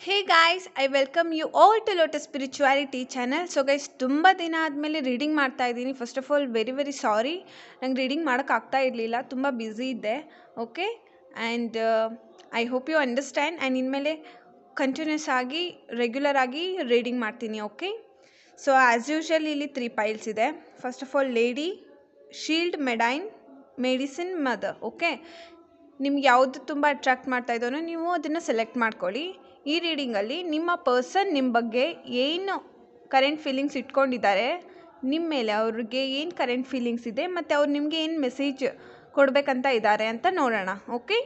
Hey guys, I welcome you all to lotus spirituality channel. So guys, ತುಂಬ ದಿನ ಆದಮೇಲೆ reading ಮಾಡ್ತಾ ಇದ್ದೀನಿ. First of all very sorry, ನಂಗೆ ರೀಡಿಂಗ್ ಮಾಡೋಕ್ಕಾಗ್ತಾ ಇರಲಿಲ್ಲ, ತುಂಬ ಬ್ಯುಸಿ ಇದ್ದೆ. Okay, and I hope you understand. And ಇನ್ಮೇಲೆ ಕಂಟಿನ್ಯೂಸ್ ಆಗಿ ರೆಗ್ಯುಲರ್ ಆಗಿ ರೀಡಿಂಗ್ ಮಾಡ್ತೀನಿ. ಓಕೆ, ಸೊ ಆ್ಯಸ್ ಯೂಶುವಲ್ ಇಲ್ಲಿ 3 ಪೈಲ್ಸ್ ಇದೆ. First of all lady, shield, maiden, medicine, mother. Okay, ನಿಮ್ಗೆ ಯಾವುದು ತುಂಬ ಅಟ್ರಾಕ್ಟ್ ಮಾಡ್ತಾ ಇದ್ದಾನೋ ನೀವು ಅದನ್ನು ಸೆಲೆಕ್ಟ್ ಮಾಡ್ಕೊಳ್ಳಿ. ಈ ರೀಡಿಂಗಲ್ಲಿ ನಿಮ್ಮ ಪರ್ಸನ್ ನಿಮ್ಮ ಬಗ್ಗೆ ಏನು ಕರೆಂಟ್ ಫೀಲಿಂಗ್ಸ್ ಇಟ್ಕೊಂಡಿದ್ದಾರೆ, ನಿಮ್ಮ ಮೇಲೆ ಅವ್ರಿಗೆ ಏನು ಕರೆಂಟ್ ಫೀಲಿಂಗ್ಸ್ ಇದೆ, ಮತ್ತು ಅವ್ರು ನಿಮಗೆ ಏನು ಮೆಸೇಜ್ ಕೊಡಬೇಕಂತ ಇದ್ದಾರೆ ಅಂತ ನೋಡೋಣ. ಓಕೆ,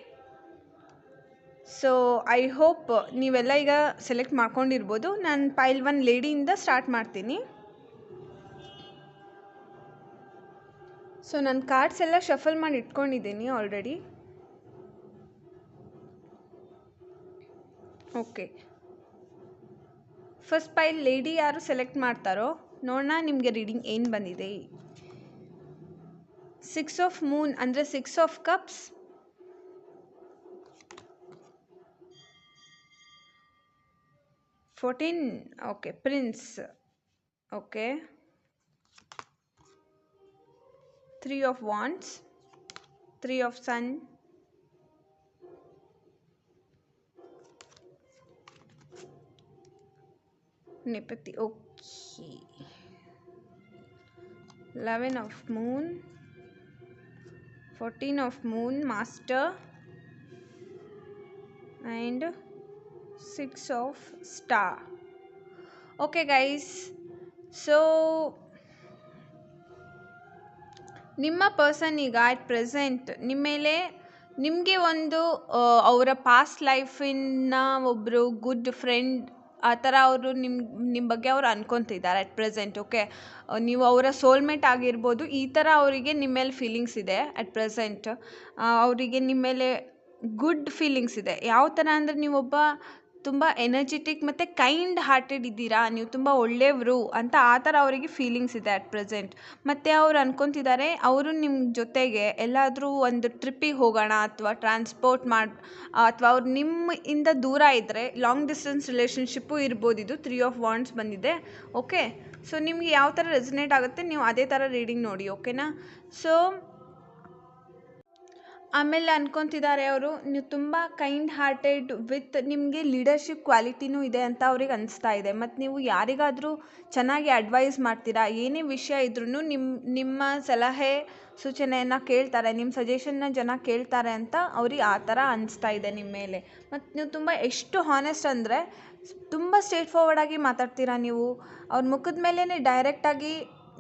ಸೊ ಐ ಹೋಪ್ ನೀವೆಲ್ಲ ಈಗ ಸೆಲೆಕ್ಟ್ ಮಾಡ್ಕೊಂಡಿರ್ಬೋದು. ನಾನು ಪೈಲ್ 1 ಲೇಡಿಯಿಂದ ಸ್ಟಾರ್ಟ್ ಮಾಡ್ತೀನಿ. ಸೊ ನಾನು ಕಾರ್ಡ್ಸ್ ಎಲ್ಲ ಶಫಲ್ ಮಾಡಿ ಇಟ್ಕೊಂಡಿದ್ದೀನಿ ಆಲ್ರೆಡಿ. ಓಕೆ, ಫಸ್ಟ್ ಪೈಲ್ ಲೇಡಿ ಯಾರು ಸೆಲೆಕ್ಟ್ ಮಾಡ್ತಾರೋ ನೋಡೋಣ ನಿಮಗೆ ರೀಡಿಂಗ್ ಏನು ಬಂದಿದೆ. 6 ಆಫ್ ಮೂನ್ ಅಂದರೆ 6 of cups, 14. Okay, prince. Okay, 3 of wands, 3 of sun, Nepati. Okay, 11 of moon, 14 of moon, master, and 6 of star. Okay guys, so ನಿಮ್ಮ ಪರ್ಸನ್ ಈಗ at present ನಿಮ್ಮ ಮೇಲೆ ನಿಮಗೆ ಒಂದು ಅವರ ಪಾಸ್ಟ್ ಲೈಫಿನ ಒಬ್ಬರು ಗುಡ್ ಫ್ರೆಂಡ್ ಆ ಥರ ಅವರು ನಿಮ್ಮ ಬಗ್ಗೆ ಅವ್ರು ಅನ್ಕೊತಿದ್ದಾರೆ ಅಟ್ ಪ್ರೆಸೆಂಟ್. ಓಕೆ, ನೀವು ಅವರ ಸೋಲ್ಮೇಟ್ ಆಗಿರ್ಬೋದು. ಈ ಥರ ಅವರಿಗೆ ನಿಮ್ಮ ಮೇಲೆ ಫೀಲಿಂಗ್ಸ್ ಇದೆ ಅಟ್ ಪ್ರೆಸೆಂಟ್. ಅವರಿಗೆ ನಿಮ್ಮ ಮೇಲೆ ಗುಡ್ ಫೀಲಿಂಗ್ಸ್ ಇದೆ. ಯಾವ ಥರ ಅಂದರೆ ನೀವೊಬ್ಬ ತುಂಬ ಎನರ್ಜೆಟಿಕ್ ಮತ್ತು ಕೈಂಡ್ ಹಾರ್ಟೆಡ್ ಇದ್ದೀರಾ, ನೀವು ತುಂಬ ಒಳ್ಳೆಯವರು ಅಂತ ಆ ಥರ ಅವರಿಗೆ ಫೀಲಿಂಗ್ಸ್ ಇದೆ ಅಟ್ ಪ್ರೆಸೆಂಟ್. ಮತ್ತು ಅವ್ರು ಅನ್ಕೊತಿದ್ದಾರೆ ಅವರು ನಿಮ್ಮ ಜೊತೆಗೆ ಎಲ್ಲಾದರೂ ಒಂದು ಟ್ರಿಪ್ಪಿಗೆ ಹೋಗೋಣ ಅಥವಾ ಟ್ರಾನ್ಸ್ಪೋರ್ಟ್ ಅಥವಾ ಅವ್ರು ನಿಮ್ಮಿಂದ ದೂರ ಇದ್ದರೆ ಲಾಂಗ್ ಡಿಸ್ಟೆನ್ಸ್ ರಿಲೇಷನ್ಶಿಪ್ಪು ಇರ್ಬೋದು. ಇದು 3 ಆಫ್ ವಾಂಡ್ಸ್ ಬಂದಿದೆ. ಓಕೆ, ಸೊ ನಿಮಗೆ ಯಾವ ಥರ ರೆಸನೇಟ್ ಆಗುತ್ತೆ ನೀವು ಅದೇ ಥರ ರೀಡಿಂಗ್ ನೋಡಿ. ಓಕೆನಾ? ಸೊ ಆಮೇಲೆ ಅನ್ಕೊತಿದ್ದಾರೆ ಅವರು ನೀವು ತುಂಬ ಕೈಂಡ್ ಹಾರ್ಟೆಡ್ ವಿತ್ ನಿಮಗೆ ಲೀಡರ್ಶಿಪ್ ಕ್ವಾಲಿಟಿನೂ ಇದೆ ಅಂತ ಅವ್ರಿಗೆ ಅನಿಸ್ತಾ ಇದೆ. ಮತ್ತು ನೀವು ಯಾರಿಗಾದರೂ ಚೆನ್ನಾಗಿ ಅಡ್ವೈಸ್ ಮಾಡ್ತೀರಾ, ಏನೇ ವಿಷಯ ಇದ್ರೂ ನಿಮ್ಮ ಸಲಹೆ ಸೂಚನೆಯನ್ನು ಕೇಳ್ತಾರೆ, ನಿಮ್ಮ ಸಜೆಷನ್ನ ಜನ ಕೇಳ್ತಾರೆ ಅಂತ ಅವ್ರಿಗೆ ಆ ಥರ ಅನಿಸ್ತಾ ಇದೆ ನಿಮ್ಮ ಮೇಲೆ. ಮತ್ತು ನೀವು ತುಂಬ ಎಷ್ಟು ಹಾನೆಸ್ಟ್ ಅಂದರೆ ತುಂಬ ಸ್ಟ್ರೇಟ್ ಫಾರ್ವರ್ಡಾಗಿ ಮಾತಾಡ್ತೀರಾ. ನೀವು ಅವ್ರ ಮುಖದ ಮೇಲೇ ಡೈರೆಕ್ಟಾಗಿ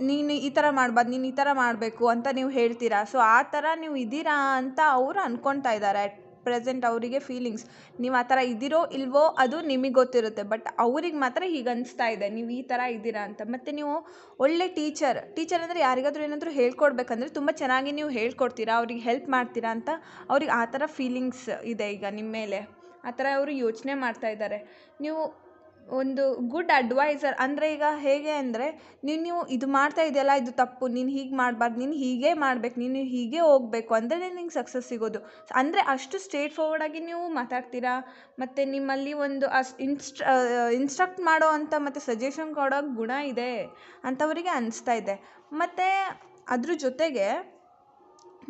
ನೀನು ಈ ಥರ ಮಾಡಬಾರ್ದು, ನೀನು ಈ ಥರ ಮಾಡಬೇಕು ಅಂತ ನೀವು ಹೇಳ್ತೀರಾ. ಸೊ ಆ ಥರ ನೀವು ಇದ್ದೀರಾ ಅಂತ ಅವರು ಅಂದ್ಕೊಳ್ತಾ ಇದ್ದಾರೆ ಅಟ್ ಪ್ರೆಸೆಂಟ್. ಅವರಿಗೆ ಫೀಲಿಂಗ್ಸ್ ನೀವು ಆ ಥರ ಇದ್ದೀರೋ ಇಲ್ವೋ ಅದು ನಿಮಗೆ ಗೊತ್ತಿರುತ್ತೆ. ಬಟ್ ಅವ್ರಿಗೆ ಮಾತ್ರ ಹೀಗೆ ಅನಿಸ್ತಾ ಇದೆ ನೀವು ಈ ಥರ ಇದ್ದೀರಾ ಅಂತ. ಮತ್ತು ನೀವು ಒಳ್ಳೆ ಟೀಚರ್ ಅಂದರೆ ಯಾರಿಗಾದ್ರೂ ಏನಾದರೂ ಹೇಳ್ಕೊಡ್ಬೇಕಂದ್ರೆ ತುಂಬ ಚೆನ್ನಾಗಿ ನೀವು ಹೇಳ್ಕೊಡ್ತೀರಾ, ಅವ್ರಿಗೆ ಹೆಲ್ಪ್ ಮಾಡ್ತೀರಾ ಅಂತ ಅವ್ರಿಗೆ ಆ ಥರ ಫೀಲಿಂಗ್ಸ್ ಇದೆ ಈಗ ನಿಮ್ಮ ಮೇಲೆ. ಆ ಥರ ಅವರು ಯೋಚನೆ ಮಾಡ್ತಾ ಇದ್ದಾರೆ. ನೀವು ಒಂದು ಗುಡ್ ಅಡ್ವೈಸರ್ ಅಂದರೆ ಈಗ ಹೇಗೆ ಅಂದರೆ ನೀವು ಇದು ಮಾಡ್ತಾ ಇದೆಯಲ್ಲ ಇದು ತಪ್ಪು, ನೀನು ಹೀಗೆ ಮಾಡಬಾರ್ದು, ನೀನು ಹೀಗೆ ಮಾಡಬೇಕು, ನೀನು ಹೀಗೆ ಹೋಗಬೇಕು ಅಂದರೆ ನಿಂಗೆ ಸಕ್ಸಸ್ ಸಿಗೋದು. ಅಂದರೆ ಅಷ್ಟು ಸ್ಟ್ರೇಟ್ ಫಾರ್ವರ್ಡಾಗಿ ನೀವು ಮಾತಾಡ್ತೀರಾ. ಮತ್ತು ನಿಮ್ಮಲ್ಲಿ ಒಂದು ಇನ್ಸ್ಟ್ರಕ್ಟ್ ಮಾಡೋ ಅಂಥ ಮತ್ತು ಸಜೆಷನ್ ಕೊಡೋ ಗುಣ ಇದೆ ಅಂಥವರಿಗೆ ಅನಿಸ್ತಾ ಇದೆ. ಮತ್ತು ಅದ್ರ ಜೊತೆಗೆ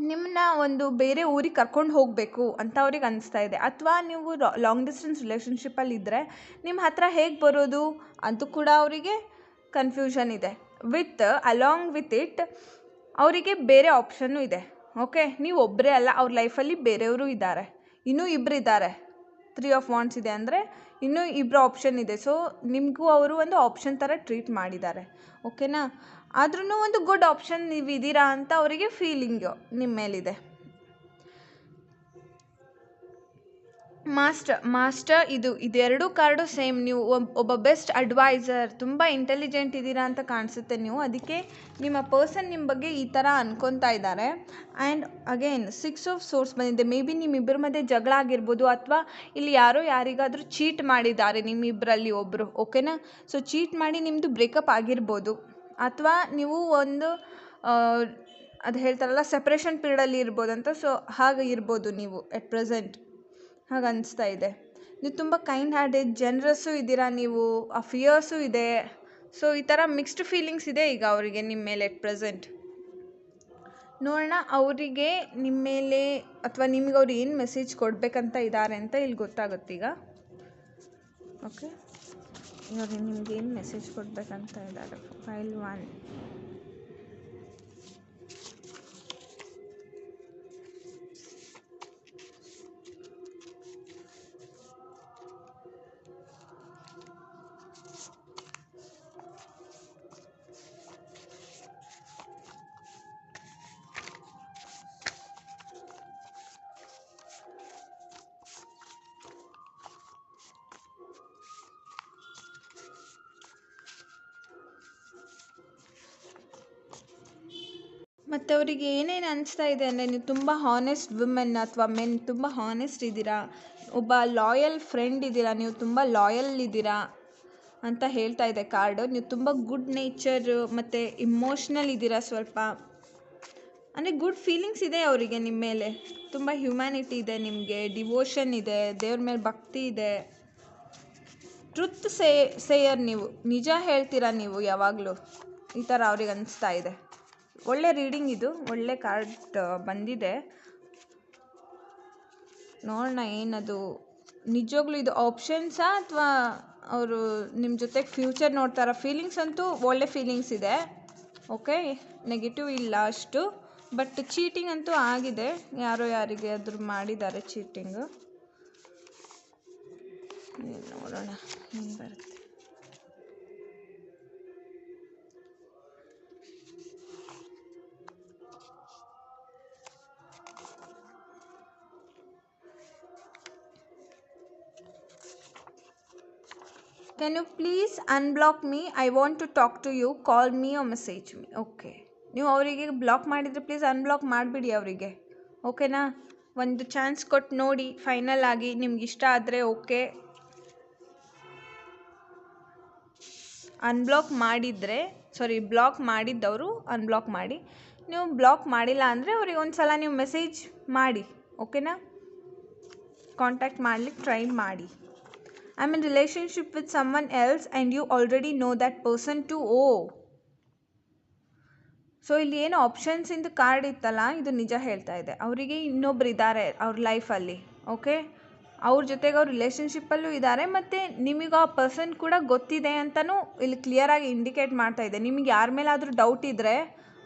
ನಿಮ್ಮನ್ನ ಒಂದು ಬೇರೆ ಊರಿಗೆ ಕರ್ಕೊಂಡು ಹೋಗಬೇಕು ಅಂತ ಅವ್ರಿಗೆ ಅನಿಸ್ತಾ ಇದೆ. ಅಥವಾ ನೀವು ಲಾಂಗ್ ಡಿಸ್ಟೆನ್ಸ್ ರಿಲೇಷನ್ಶಿಪ್ಪಲ್ಲಿದ್ದರೆ ನಿಮ್ಮ ಹತ್ರ ಹೇಗೆ ಬರೋದು ಅದು ಕೂಡ ಅವರಿಗೆ ಕನ್ಫ್ಯೂಷನ್ ಇದೆ. ಅಲಾಂಗ್ ವಿತ್ ಇಟ್ ಅವರಿಗೆ ಬೇರೆ ಆಪ್ಷನ್ನು ಇದೆ. ಓಕೆ, ನೀವು ಒಬ್ಬರೇ ಅಲ್ಲ, ಅವ್ರ ಲೈಫಲ್ಲಿ ಬೇರೆಯವರು ಇದ್ದಾರೆ, ಇನ್ನೂ ಇಬ್ಬರು ಇದ್ದಾರೆ. 3 ಆಫ್ ವಾಂಡ್ಸ್ ಇದೆ ಅಂದರೆ ಇನ್ನೂ ಇಬ್ಬರು ಆಪ್ಷನ್ ಇದೆ. ಸೊ ನಿಮಗೂ ಅವರು ಒಂದು ಆಪ್ಷನ್ ಥರ ಟ್ರೀಟ್ ಮಾಡಿದ್ದಾರೆ. ಓಕೆನಾ? ಆದ್ರೂ ಒಂದು ಗುಡ್ ಆಪ್ಷನ್ ನೀವು ಇದ್ದೀರಾ ಅಂತ ಅವರಿಗೆ ಫೀಲಿಂಗು ನಿಮ್ಮ ಮೇಲಿದೆ. ಮಾಸ್ಟರ್ ಇದೆರಡೂ ಕಾರ್ಡು ಸೇಮ್. ನೀವು ಒಬ್ಬ ಬೆಸ್ಟ್ ಅಡ್ವೈಸರ್, ತುಂಬ ಇಂಟೆಲಿಜೆಂಟ್ ಇದ್ದೀರಾ ಅಂತ ಕಾಣಿಸುತ್ತೆ ನೀವು. ಅದಕ್ಕೆ ನಿಮ್ಮ ಪರ್ಸನ್ ನಿಮ್ಮ ಬಗ್ಗೆ ಈ ಥರ ಅನ್ಕೊತಾ ಇದ್ದಾರೆ. ಆ್ಯಂಡ್ ಅಗೇನ್ 6 ಆಫ್ ಸೋರ್ಸ್ ಬಂದಿದೆ. ಮೇ ಬಿ ನಿಮ್ಮಿಬ್ಬರ ಮಧ್ಯೆ ಜಗಳ ಆಗಿರ್ಬೋದು, ಅಥವಾ ಇಲ್ಲಿ ಯಾರಿಗಾದರೂ ಚೀಟ್ ಮಾಡಿದ್ದಾರೆ ನಿಮ್ಮಿಬ್ಬರಲ್ಲಿ ಒಬ್ಬರು. ಓಕೆನಾ? ಸೊ ಚೀಟ್ ಮಾಡಿ ನಿಮ್ಮದು ಬ್ರೇಕಪ್ ಆಗಿರ್ಬೋದು, ಅಥವಾ ನೀವು ಒಂದು ಅದು ಹೇಳ್ತಾರಲ್ಲ ಸೆಪ್ರೇಷನ್ ಪೀರಿಯಡಲ್ಲಿ ಇರ್ಬೋದಂತ. ಸೊ ಹಾಗೆ ಇರ್ಬೋದು ನೀವು ಎಟ್ ಪ್ರೆಸೆಂಟ್, ಹಾಗೆ ಅನಿಸ್ತಾ ಇದೆ. ನೀವು ತುಂಬ ಕೈಂಡ್ ಹಾರ್ಟೆಡ್ ಜನರಸ್ಸು ಇದ್ದೀರಾ, ನೀವು ಆ ಫಿಯರ್ಸು ಇದೆ. ಸೊ ಈ ಥರ ಮಿಕ್ಸ್ಡ್ ಫೀಲಿಂಗ್ಸ್ ಇದೆ ಈಗ ಅವರಿಗೆ ನಿಮ್ಮ ಮೇಲೆ ಎಟ್ ಪ್ರೆಸೆಂಟ್. ನೋಡೋಣ ಅವರಿಗೆ ನಿಮ್ಮ ಮೇಲೆ ಅಥವಾ ನಿಮ್ಗೆ ಅವ್ರು ಏನು ಮೆಸೇಜ್ ಕೊಡಬೇಕಂತ ಇದ್ದಾರೆ ಅಂತ ಇಲ್ಲಿ ಗೊತ್ತಾಗುತ್ತೀಗ. ಓಕೆ, ಇವಾಗ ನಿಮ್ಗೆ ಏನು ಮೆಸೇಜ್ ಕೊಡಬೇಕಂತ ಇದ್ದಾರೆ. ಫೈಲ್ 1. ಮತ್ತು ಅವರಿಗೆ ಏನೇನು ಅನಿಸ್ತಾ ಇದೆ ಅಂದರೆ ನೀವು ತುಂಬ ಹಾನೆಸ್ಟ್ ವುಮೆನ್ ಅಥವಾ ಮೆನ್, ತುಂಬ ಹಾನೆಸ್ಟ್ ಇದ್ದೀರಾ, ಒಬ್ಬ ಲಾಯಲ್ ಫ್ರೆಂಡ್ ಇದ್ದೀರಾ, ನೀವು ತುಂಬ ಲಾಯಲ್ ಇದ್ದೀರಾ ಅಂತ ಹೇಳ್ತಾ ಇದೆ ಕಾರ್ಡು. ನೀವು ತುಂಬ ಗುಡ್ ನೇಚರ್ ಮತ್ತು ಇಮೋಷ್ನಲ್ ಇದ್ದೀರಾ ಸ್ವಲ್ಪ, ಅಂದರೆ ಗುಡ್ ಫೀಲಿಂಗ್ಸ್ ಇದೆ ಅವರಿಗೆ ನಿಮ್ಮ ಮೇಲೆ. ತುಂಬ ಹ್ಯುಮ್ಯಾನಿಟಿ ಇದೆ ನಿಮಗೆ, ಡಿವೋಷನ್ ಇದೆ, ದೇವ್ರ ಮೇಲೆ ಭಕ್ತಿ ಇದೆ, ಟ್ರುತ್ ಸೇಯರ್, ನೀವು ನಿಜ ಹೇಳ್ತೀರಾ ನೀವು ಯಾವಾಗಲೂ, ಈ ಥರ ಅವ್ರಿಗೆ ಅನಿಸ್ತಾ ಇದೆ. ಒಳ್ಳೆ ರೀಡಿಂಗ್ ಇದು, ಒಳ್ಳೆ ಕಾರ್ಡ್ ಬಂದಿದೆ. ನೋಡೋಣ ಏನದು ನಿಜವಾಗ್ಲೂ ಇದು ಆಪ್ಷನ್ಸಾ ಅಥವಾ ಅವರು ನಿಮ್ಮ ಜೊತೆಗೆ ಫ್ಯೂಚರ್ ನೋಡ್ತಾರ. ಫೀಲಿಂಗ್ಸ್ ಅಂತೂ ಒಳ್ಳೆ ಫೀಲಿಂಗ್ಸ್ ಇದೆ. ಓಕೆ, ನೆಗೆಟಿವ್ ಇಲ್ಲ ಅಷ್ಟು, ಬಟ್ ಚೀಟಿಂಗ್ ಅಂತೂ ಆಗಿದೆ, ಯಾರೋ ಯಾರಿಗೆ ಆದರೂ ಮಾಡಿದ್ದಾರೆ ಚೀಟಿಂಗು. ನೋಡೋಣ ಏನು ಬರುತ್ತೆ. Can you please unblock me? I want to talk to you. Call me or message me. Okay, ನೀವು ಅವರಿಗೆ ಬ್ಲಾಕ್ ಮಾಡಿದರೆ ಪ್ಲೀಸ್ ಅನ್ಬ್ಲಾಕ್ ಮಾಡಿಬಿಡಿ ಅವರಿಗೆ. ಓಕೆನಾ? ಒಂದು ಚಾನ್ಸ್ ಕೊಟ್ಟು ನೋಡಿ, ಫೈನಲ್ ಆಗಿ ನಿಮ್ಗೆ ಇಷ್ಟ ಆದರೆ ಓಕೆ. ಅನ್ಬ್ಲಾಕ್ ಮಾಡಿದರೆ ಬ್ಲಾಕ್ ಮಾಡಿದ್ದವರು ಅನ್ಬ್ಲಾಕ್ ಮಾಡಿ. ನೀವು ಬ್ಲಾಕ್ ಮಾಡಿಲ್ಲ ಅಂದರೆ ಅವ್ರಿಗೆ ಒಂದು ಸಲ ನೀವು ಮೆಸೇಜ್ ಮಾಡಿ. ಓಕೆನಾ? ಕಾಂಟ್ಯಾಕ್ಟ್ ಮಾಡ್ಲಿಕ್ಕೆ ಟ್ರೈ ಮಾಡಿ. I'm in relationship with someone else and you already know that person too. Oh, so ಇಲ್ಲಿ ಏನು ಆಪ್ಷನ್ಸಿಂದು ಕಾರ್ಡ್ ಇತ್ತಲ್ಲ, ಇದು ನಿಜ ಹೇಳ್ತಾ ಇದೆ. ಅವರಿಗೆ ಇನ್ನೊಬ್ರು ಇದ್ದಾರೆ ಅವ್ರ ಲೈಫಲ್ಲಿ. ಓಕೆ, ಅವ್ರ ಜೊತೆಗೆ ಅವ್ರ ರಿಲೇಷನ್ಶಿಪ್ಪಲ್ಲೂ ಇದ್ದಾರೆ, ಮತ್ತು ನಿಮಗೆ ಆ ಪರ್ಸನ್ ಕೂಡ ಗೊತ್ತಿದೆ ಅಂತಲೂ ಇಲ್ಲಿ ಕ್ಲಿಯರಾಗಿ ಇಂಡಿಕೇಟ್ ಮಾಡ್ತಾ ಇದೆ. ನಿಮಗೆ ಯಾರ ಮೇಲಾದರೂ ಡೌಟ್ ಇದ್ದರೆ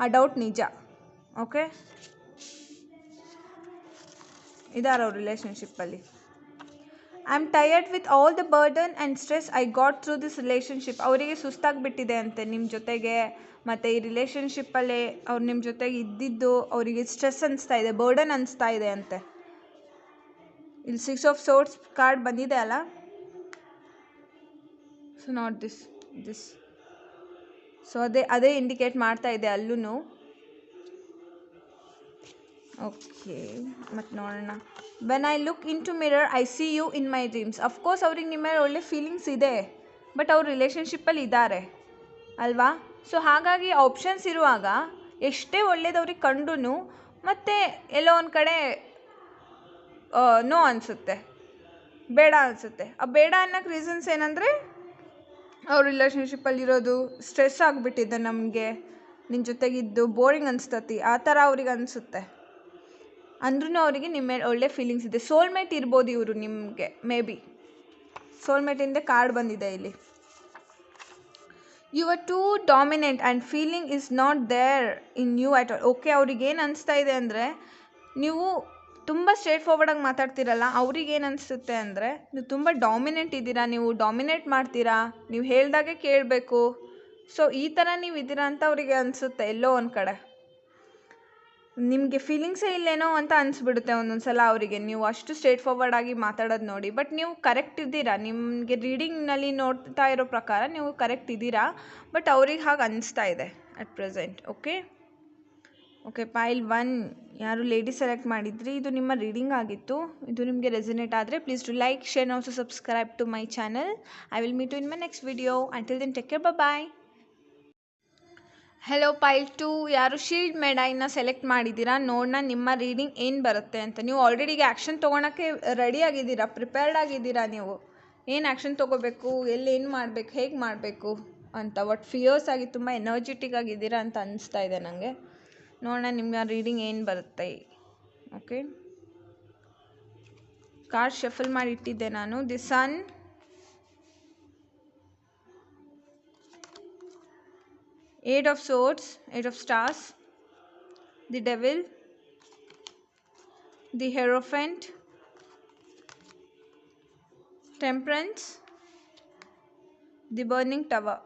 ಆ ಡೌಟ್ ನಿಜ. ಓಕೆ, ಇದ್ದಾರೆ ಅವ್ರ ರಿಲೇಷನ್ಶಿಪ್ಪಲ್ಲಿ. I am tired with all the burden and stress I got through this relationship. ಅವರಿಗೆ ಸುಸ್ತಾಗಿಬಿಟ್ಟಿದೆ ಅಂತೆ ನಿಮ್ಮ ಜೊತೆಗೆ, ಮತ್ತು ಈ ರಿಲೇಷನ್ಶಿಪ್ಪಲ್ಲೇ ಅವ್ರು ನಿಮ್ಮ ಜೊತೆಗೆ ಇದ್ದಿದ್ದು ಅವರಿಗೆ ಸ್ಟ್ರೆಸ್ ಅನಿಸ್ತಾ ಇದೆ, ಬರ್ಡನ್ ಅನಿಸ್ತಾ ಇದೆ ಅಂತೆ. ಇಲ್ಲಿ 6 ಆಫ್ ಸೋರ್ಡ್ಸ್ ಕಾರ್ಡ್ ಬಂದಿದೆ ಅಲ್ಲ, ಸೊ ನಾಟ್ ದಿಸ್ ಸೊ ಅದೇ ಇಂಡಿಕೇಟ್ ಮಾಡ್ತಾ ಇದೆ ಅಲ್ಲೂ. ಓಕೆ, ಮತ್ತು ನೋಡೋಣ. When I look into mirror I see you in my dreams. Of course ಅವ್ರಿಗೆ ನಿಮ್ಮ ಮೇಲೆ ಒಳ್ಳೆ ಫೀಲಿಂಗ್ಸ್ ಇದೆ, ಬಟ್ ಅವ್ರು ರಿಲೇಷನ್ಶಿಪ್ಪಲ್ಲಿ ಇದ್ದಾರೆ ಅಲ್ವಾ? ಸೊ ಹಾಗಾಗಿ ಆಪ್ಷನ್ಸ್ ಇರುವಾಗ ಎಷ್ಟೇ ಒಳ್ಳೇದವ್ರಿಗೆ ಕಂಡ್ರೂ ಮತ್ತು ಎಲ್ಲೋ ಒಂದು ಕಡೆ ನೋ ಅನಿಸುತ್ತೆ, ಬೇಡ ಅನಿಸುತ್ತೆ. ಆ ಬೇಡ ಅನ್ನೋಕ್ಕೆ ರೀಸನ್ಸ್ ಏನಂದರೆ ಅವ್ರ ರಿಲೇಷನ್ಶಿಪ್ಪಲ್ಲಿರೋದು ಸ್ಟ್ರೆಸ್ ಆಗಿಬಿಟ್ಟಿದೆ, ನಮಗೆ ನಿನ್ನ ಜೊತೆಗಿದ್ದು ಬೋರಿಂಗ್ ಅನಿಸ್ತತಿ, ಆ ಥರ ಅವ್ರಿಗೆ ಅನಿಸುತ್ತೆ. ಅಂದ್ರೂ ಅವರಿಗೆ ನಿಮ್ಮ ಮೇಲೆ ಒಳ್ಳೆ ಫೀಲಿಂಗ್ಸ್ ಇದೆ. ಸೋಲ್ಮೇಟ್ ಇರ್ಬೋದು ಇವರು ನಿಮಗೆ, ಮೇ ಬಿ ಸೋಲ್ಮೇಟಿಂದ ಕಾರ್ಡ್ ಬಂದಿದೆ ಇಲ್ಲಿ. You are too dominant and feeling is not there in you at all. Okay, ಅವ್ರಿಗೇನು ಅನಿಸ್ತಾ ಇದೆ ಅಂದರೆ ನೀವು ತುಂಬ ಸ್ಟ್ರೇಟ್ ಫಾರ್ವರ್ಡಾಗಿ ಮಾತಾಡ್ತಿರಲ್ಲ, ಅವ್ರಿಗೇನು ಅನಿಸುತ್ತೆ ಅಂದರೆ ನೀವು ತುಂಬ ಡಾಮಿನೆಂಟ್ ಇದ್ದೀರಾ, ನೀವು ಡಾಮಿನೇಟ್ ಮಾಡ್ತೀರಾ, ನೀವು ಹೇಳ್ದಾಗೆ ಕೇಳಬೇಕು. ಸೊ ಈ ಥರ ನೀವು ಇದ್ದೀರಾ ಅಂತ ಅವರಿಗೆ ಅನಿಸುತ್ತೆ ಎಲ್ಲೋ ಒಂದು ಕಡೆ. ನಿಮಗೆ ಫೀಲಿಂಗ್ಸೇ ಇಲ್ಲೇನೋ ಅಂತ ಅನಿಸ್ಬಿಡುತ್ತೆ ಒಂದೊಂದು ಸಲ ಅವರಿಗೆ, ನೀವು ಅಷ್ಟು ಸ್ಟ್ರೇಟ್ ಫಾರ್ವರ್ಡಾಗಿ ಮಾತಾಡೋದು ನೋಡಿ. ಬಟ್ ನೀವು ಕರೆಕ್ಟ್ ಇದ್ದೀರಾ, ನಿಮಗೆ ರೀಡಿಂಗ್ನಲ್ಲಿ ನೋಡ್ತಾ ಇರೋ ಪ್ರಕಾರ ನೀವು ಕರೆಕ್ಟ್ ಇದ್ದೀರಾ, ಬಟ್ ಅವ್ರಿಗೆ ಹಾಗೆ ಅನಿಸ್ತಾ ಇದೆ ಅಟ್ ಪ್ರೆಸೆಂಟ್. ಓಕೆ, ಪೈಲ್ 1 ಯಾರು ಲೇಡಿ ಸೆಲೆಕ್ಟ್ ಮಾಡಿದ್ರಿ, ಇದು ನಿಮ್ಮ ರೀಡಿಂಗ್ ಆಗಿತ್ತು. ಇದು ನಿಮಗೆ ರೆಸನೇಟ್ ಆದರೆ please to like, share and also subscribe to my channel. I will meet you in my next video. Until then take care, bye. Hello pile 2 ಯಾರು shield ಮೆಡೈನ select ಮಾಡಿದ್ದೀರಾ, ನೋಡೋಣ ನಿಮ್ಮ ರೀಡಿಂಗ್ ಏನು ಬರುತ್ತೆ ಅಂತ. ನೀವು ಆಲ್ರೆಡಿ ಈಗ ಆ್ಯಕ್ಷನ್ ತೊಗೊಳಕ್ಕೆ ರೆಡಿ ಆಗಿದ್ದೀರಾ, ಪ್ರಿಪೇರ್ಡ್ ಆಗಿದ್ದೀರಾ. ನೀವು ಏನು ಆ್ಯಕ್ಷನ್ ತೊಗೋಬೇಕು, ಎಲ್ಲಿ ಏನು ಮಾಡಬೇಕು, ಹೇಗೆ ಮಾಡಬೇಕು ಅಂತ ಒಟ್ಟು ಫಿಯರ್ಸ್ ಆಗಿ ತುಂಬ ಎನರ್ಜೆಟಿಕ್ ಆಗಿದ್ದೀರಾ ಅಂತ ಅನಿಸ್ತಾ ಇದೆ ನನಗೆ. ನೋಡೋಣ ನಿಮ್ಮ ರೀಡಿಂಗ್ ಏನು ಬರುತ್ತೆ. ಓಕೆ, ಕಾರ್ಡ್ ಶಫಲ್ ಮಾಡಿ ಇಟ್ಟಿದ್ದೆ ನಾನು. The sun, Eight of Swords, Eight of Stars, the Devil, the Hierophant, Temperance, the Burning Tower.